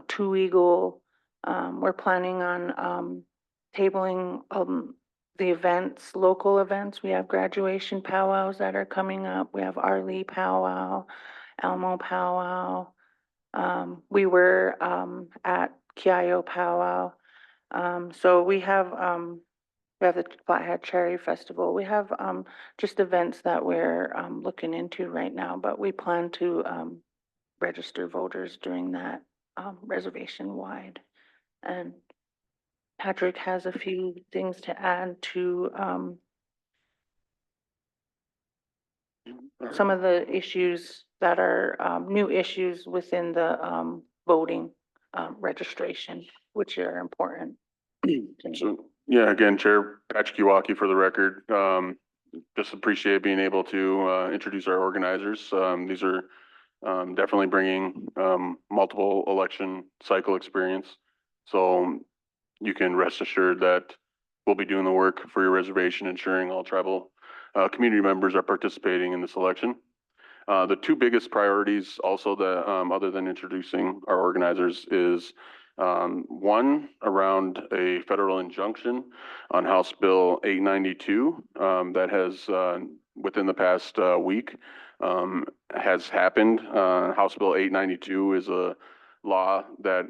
Two Eagle. We're planning on tabling the events, local events. We have graduation powwows that are coming up. We have Arlee powwow, Elmo powwow. We were at Kiayo powwow. So we have the Flathead Cherry Festival. We have just events that we're looking into right now, but we plan to register voters during that reservation wide. And Patrick has a few things to add to some of the issues that are new issues within the voting registration, which are important. So, yeah, again, Chair Patrick Uwaki for the record. Just appreciate being able to introduce our organizers. These are definitely bringing multiple election cycle experience. So you can rest assured that we'll be doing the work for your reservation, ensuring all tribal community members are participating in this election. The two biggest priorities also that, other than introducing our organizers, is one around a federal injunction on House Bill 892 that has within the past week has happened. House Bill 892 is a law that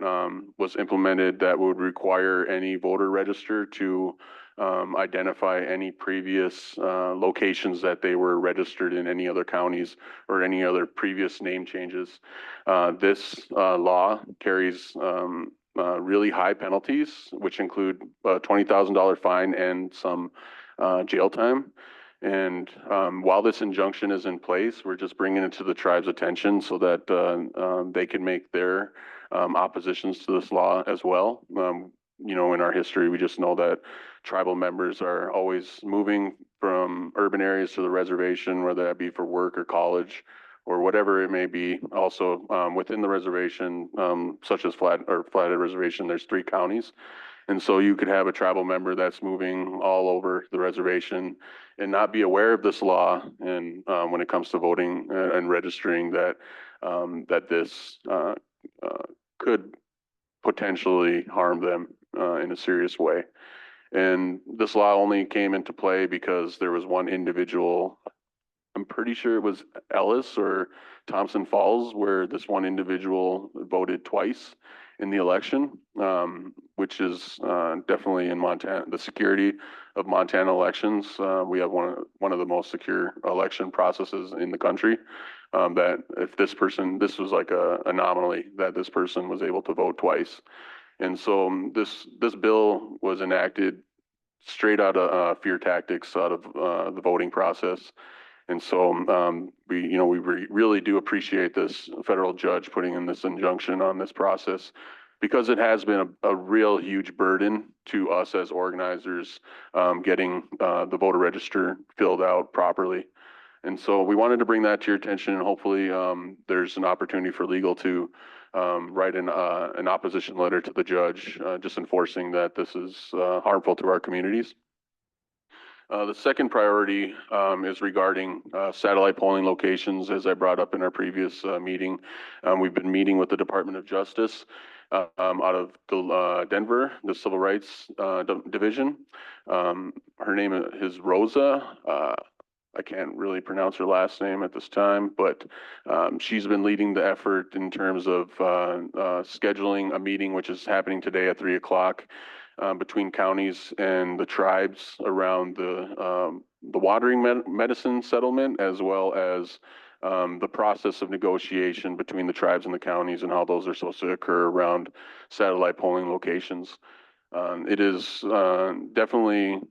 was implemented that would require any voter register to identify any previous locations that they were registered in any other counties or any other previous name changes. This law carries really high penalties, which include a $20,000 fine and some jail time. And while this injunction is in place, we're just bringing it to the tribe's attention so that they can make their oppositions to this law as well. You know, in our history, we just know that tribal members are always moving from urban areas to the reservation, whether that be for work or college or whatever it may be. Also, within the reservation, such as Flathead Reservation, there's 3 counties. And so you could have a tribal member that's moving all over the reservation and not be aware of this law. And when it comes to voting and registering, that this could potentially harm them in a serious way. And this law only came into play because there was one individual, I'm pretty sure it was Ellis or Thompson Falls, where this one individual voted twice in the election, which is definitely in Montana, the security of Montana elections. We have one of the most secure election processes in the country. That if this was like a anomaly that this person was able to vote twice. And so this bill was enacted straight out of fear tactics out of the voting process. And so we really do appreciate this federal judge putting in this injunction on this process, because it has been a real huge burden to us as organizers getting the voter register filled out properly. And so we wanted to bring that to your attention, and hopefully there's an opportunity for legal to write an opposition letter to the judge, just enforcing that this is harmful to our communities. The second priority is regarding satellite polling locations. As I brought up in our previous meeting, we've been meeting with the Department of Justice out of Denver, the Civil Rights Division. Her name is Rosa. I can't really pronounce her last name at this time, but she's been leading the effort in terms of scheduling a meeting, which is happening today at 3 o'clock between counties and the tribes around the watering medicine settlement, as well as the process of negotiation between the tribes and the counties and how those are supposed to occur around satellite polling locations. It is definitely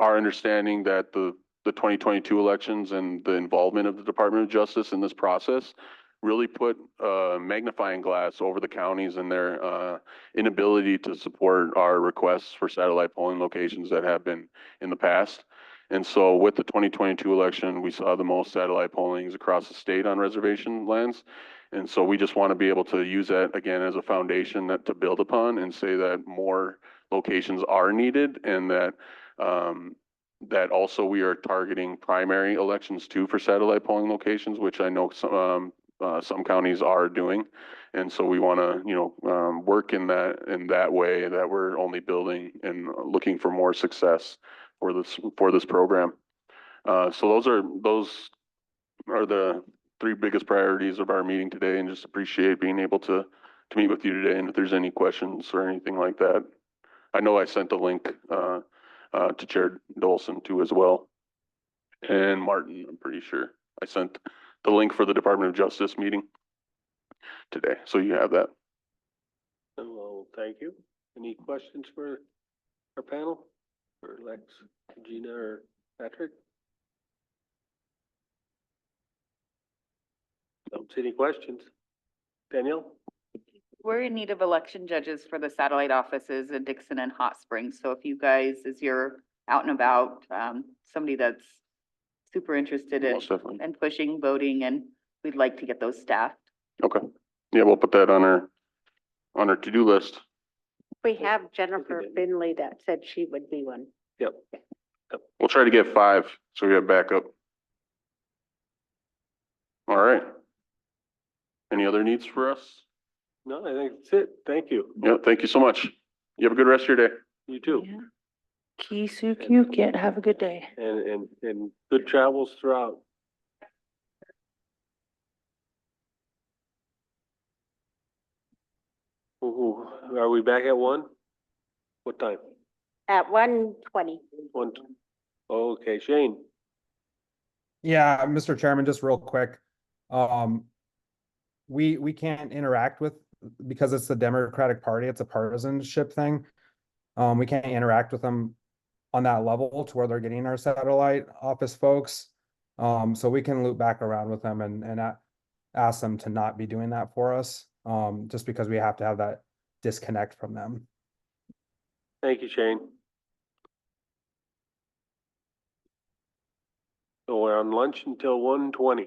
our understanding that the 2022 elections and the involvement of the Department of Justice in this process really put a magnifying glass over the counties and their inability to support our requests for satellite polling locations that have been in the past. And so with the 2022 election, we saw the most satellite pollings across the state on reservation lands. And so we just want to be able to use that again as a foundation that to build upon and say that more locations are needed and that, that also we are targeting primary elections too for satellite polling locations, which I know some counties are doing. And so we want to, work in that way that we're only building and looking for more success for this program. So those are the three biggest priorities of our meeting today, and just appreciate being able to meet with you today. And if there's any questions or anything like that, I know I sent a link to Chair Dolson too as well. And Martin, I'm pretty sure I sent the link for the Department of Justice meeting today, so you have that. Well, thank you. Any questions for our panel? For Lex, Gina, or Patrick? Don't see any questions. Danielle? We're in need of election judges for the satellite offices in Dixon and Hot Springs. So if you guys, as you're out and about, somebody that's super interested in, Most definitely. and pushing voting, and we'd like to get those staffed. Okay. Yeah, we'll put that on our to-do list. We have Jennifer Finley that said she would be one. Yep. We'll try to get 5, so we have backup. All right. Any other needs for us? No, I think that's it. Thank you. Yeah, thank you so much. You have a good rest of your day. You too. Yeah. Kisukuk, have a good day. And good travels throughout. Ooh, are we back at 1? What time? At 1:20. 1. Okay, Shane. Yeah, Mr. Chairman, just real quick. We can't interact with, because it's the Democratic Party, it's a partisanship thing. We can't interact with them on that level to where they're getting our satellite office folks. So we can loop back around with them and ask them to not be doing that for us. Just because we have to have that disconnect from them. Thank you, Shane. So we're on lunch until 1:20.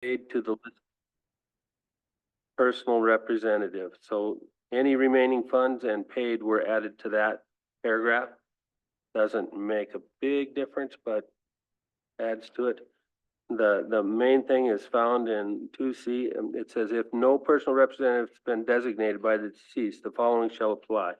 paid to the personal representative. So any remaining funds and paid were added to that paragraph. Doesn't make a big difference, but adds to it. The main thing is found in 2C. It says if no personal representative has been designated by the deceased, the following shall apply.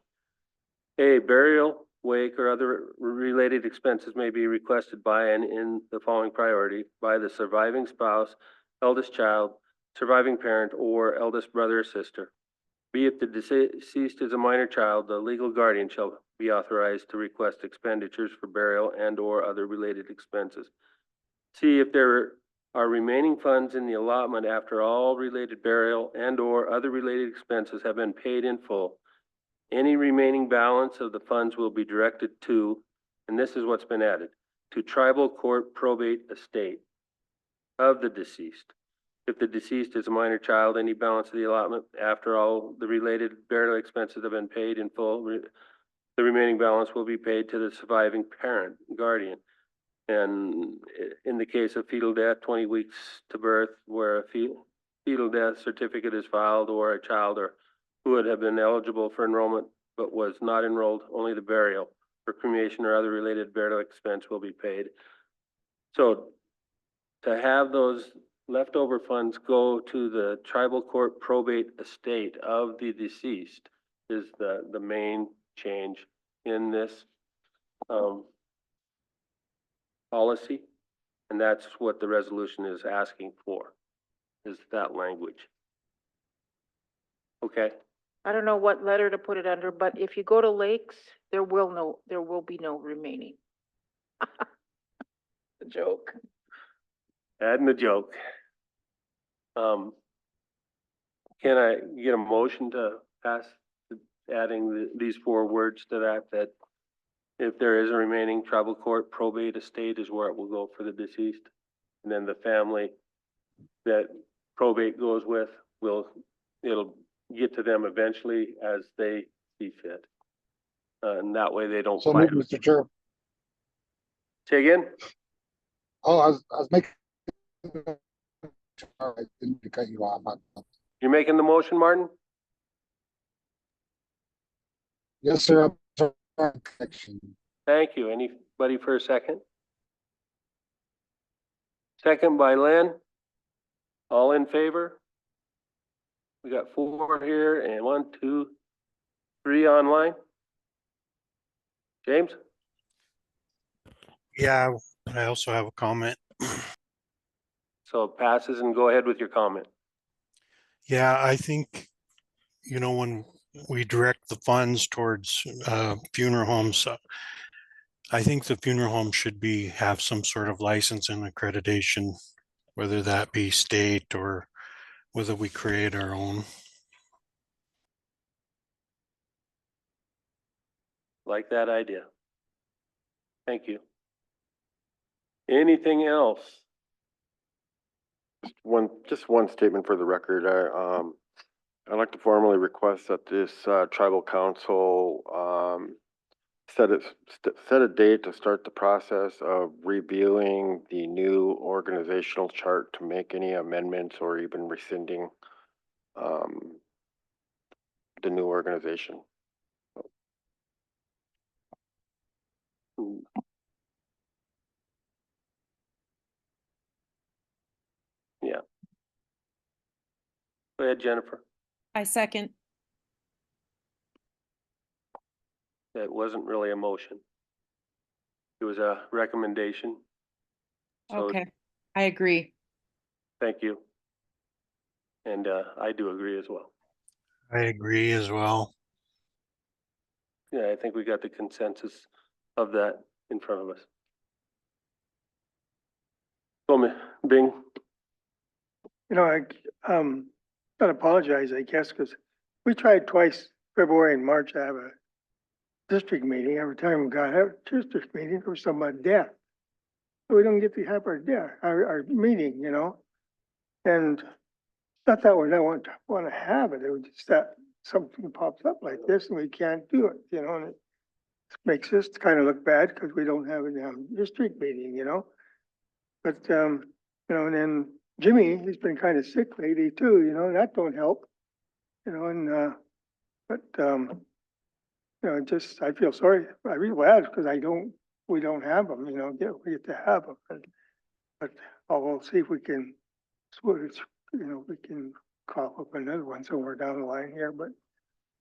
A, burial, wake, or other related expenses may be requested by and in the following priority by the surviving spouse, eldest child, surviving parent, or eldest brother or sister. B, if the deceased is a minor child, the legal guardian shall be authorized to request expenditures for burial and or other related expenses. C, if there are remaining funds in the allotment after all related burial and or other related expenses have been paid in full, any remaining balance of the funds will be directed to, and this is what's been added, to tribal court probate estate of the deceased. If the deceased is a minor child, any balance of the allotment after all the related burial expenses have been paid in full, the remaining balance will be paid to the surviving parent, guardian. And in the case of fetal death, 20 weeks to birth, where a fetal death certificate is filed, or a child or who would have been eligible for enrollment but was not enrolled, only the burial or cremation or other related burial expense will be paid. So to have those leftover funds go to the tribal court probate estate of the deceased is the main change in this policy. And that's what the resolution is asking for, is that language. Okay, I don't know what letter to put it under, but if you go to lakes, there will be no remaining. A joke. adding the joke. Can I get a motion to pass, adding these 4 words to that if there is a remaining tribal court probate estate is where it will go for the deceased? And then the family that probate goes with it'll get to them eventually as they see fit. And that way they don't So fight. moved, Mr. Chair. Say again? Oh, I was making. I didn't mean to cut you off. You're making the motion, Martin? Yes, sir. Connection. Thank you. Anybody for a second? Second by Len. All in favor? We got 4 here and 1, 2, 3 online. James? Yeah, I also have a comment. So it passes, and go ahead with your comment. Yeah, I think, when we direct the funds towards funeral homes, I think the funeral home should have some sort of license and accreditation, whether that be state or whether we create our own. Like that idea. Thank you. Anything else? Just one statement for the record. I'd like to formally request that this tribal council set a date to start the process of reviewing the new organizational chart to make any amendments or even rescinding the new organization. Yeah. Go ahead, Jennifer. I second. That wasn't really a motion. It was a recommendation. So, Okay, I agree. thank you. And I do agree as well. I agree as well. Yeah, I think we got the consensus of that in front of us. So, Bing, I gotta apologize, I guess, because we tried twice, February and March, to have a district meeting. Every time we got a district meeting, there was somebody death. We don't get to have our meeting, and not that we don't want to have it, it was just that something pops up like this and we can't do it, and it makes us kind of look bad because we don't have a district meeting, but, and then Jimmy, he's been kind of sick lately too, that don't help. Just, I feel sorry, I really glad because we don't have them, we get to have them. But we'll see if we can, we can call up another one somewhere down the line here, but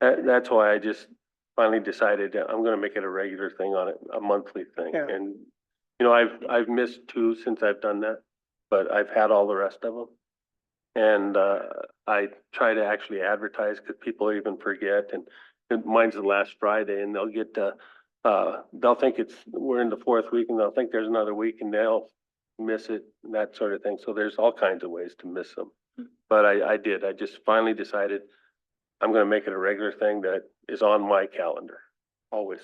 That's why I just finally decided that I'm gonna make it a regular thing on it, a monthly thing. Yeah. And, I've missed two since I've done that, but I've had all the rest of them. And, I try to actually advertise because people even forget, and mine's the last Friday, and they'll get, they'll think we're in the fourth week, and they'll think there's another week, and they'll miss it, and that sort of thing. So there's all kinds of ways to miss them. But I just finally decided I'm gonna make it a regular thing that is on my calendar, always.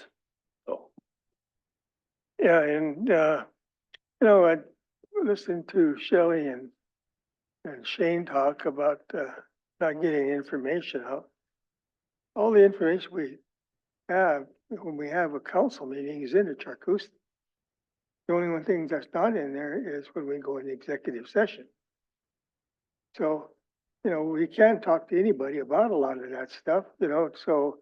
So, yeah, and, I listened to Shelley and Shane talk about, not getting information out. All the information we have, when we have a council meeting is in the Charcoust. The only one thing that's not in there is when we go into executive session. So, we can't talk to anybody about a lot of that stuff, so,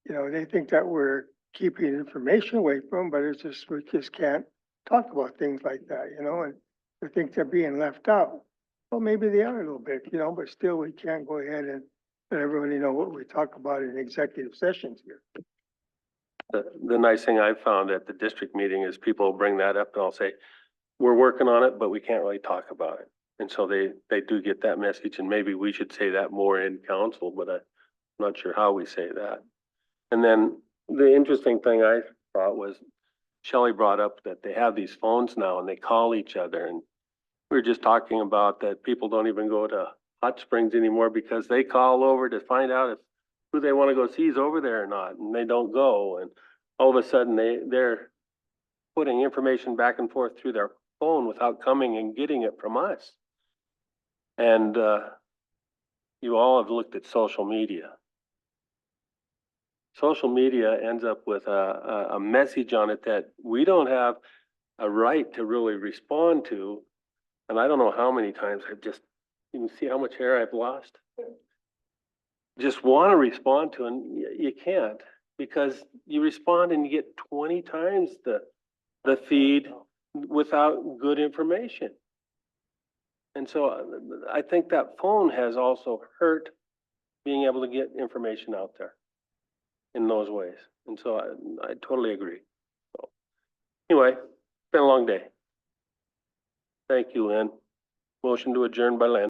they think that we're keeping information away from, but it's just, we just can't talk about things like that, and they think they're being left out. Well, maybe they are a little bit, but still we can't go ahead and let everybody know what we talk about in executive sessions here. the nice thing I've found at the district meeting is people bring that up and I'll say, we're working on it, but we can't really talk about it. And so they do get that message, and maybe we should say that more in council, but I'm not sure how we say that. And then the interesting thing I thought was Shelley brought up that they have these phones now and they call each other, and we were just talking about that people don't even go to Hot Springs anymore because they call over to find out if who they want to go see is over there or not, and they don't go, and all of a sudden they're putting information back and forth through their phone without coming and getting it from us. And you all have looked at social media. Social media ends up with a message on it that we don't have a right to really respond to. And I don't know how many times you can see how much hair I've lost. Just want to respond to, and you can't, because you respond and you get 20 times the feed without good information. And so I think that phone has also hurt being able to get information out there in those ways. And so I totally agree. So anyway, it's been a long day. Thank you, Lynn. Motion to adjourn by Lynn.